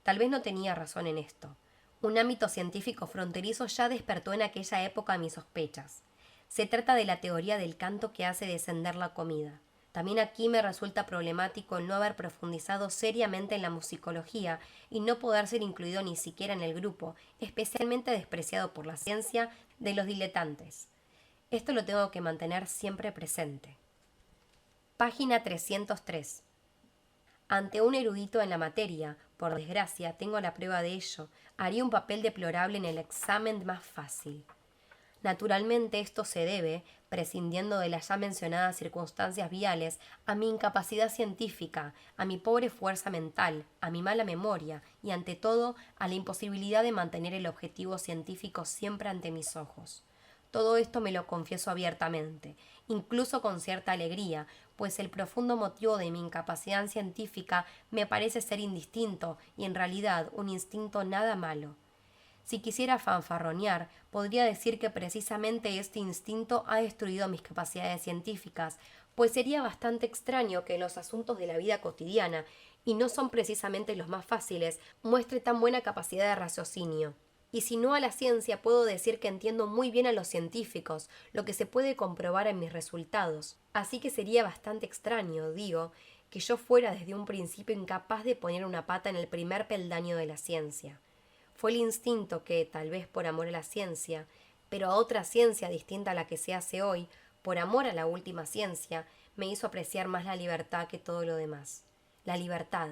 Tal vez no tenía razón en esto. Un ámbito científico fronterizo ya despertó en aquella época mis sospechas. Se trata de la teoría del canto que hace descender la comida. También aquí me resulta problemático no haber profundizado seriamente en la musicología y no poder ser incluido ni siquiera en el grupo, especialmente despreciado por la ciencia, de los diletantes. Esto lo tengo que mantener siempre presente. Página 303. Ante un erudito en la materia, por desgracia, tengo la prueba de ello, haría un papel deplorable en el examen más fácil. Naturalmente esto se debe, prescindiendo de las ya mencionadas circunstancias viales, a mi incapacidad científica, a mi pobre fuerza mental, a mi mala memoria y, ante todo, a la imposibilidad de mantener el objetivo científico siempre ante mis ojos. Todo esto me lo confieso abiertamente, incluso con cierta alegría, pues el profundo motivo de mi incapacidad científica me parece ser indistinto y en realidad un instinto nada malo. Si quisiera fanfarronear, podría decir que precisamente este instinto ha destruido mis capacidades científicas, pues sería bastante extraño que en los asuntos de la vida cotidiana, y no son precisamente los más fáciles, muestre tan buena capacidad de raciocinio. Y si no a la ciencia, puedo decir que entiendo muy bien a los científicos, lo que se puede comprobar en mis resultados. Así que sería bastante extraño, digo, que yo fuera desde un principio incapaz de poner una pata en el primer peldaño de la ciencia. Fue el instinto que, tal vez por amor a la ciencia, pero a otra ciencia distinta a la que se hace hoy, por amor a la última ciencia, me hizo apreciar más la libertad que todo lo demás. La libertad,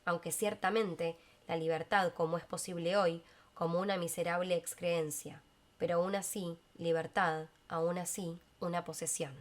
aunque ciertamente la libertad, como es posible hoy, como una miserable excreencia, pero aún así, libertad, aún así, una posesión.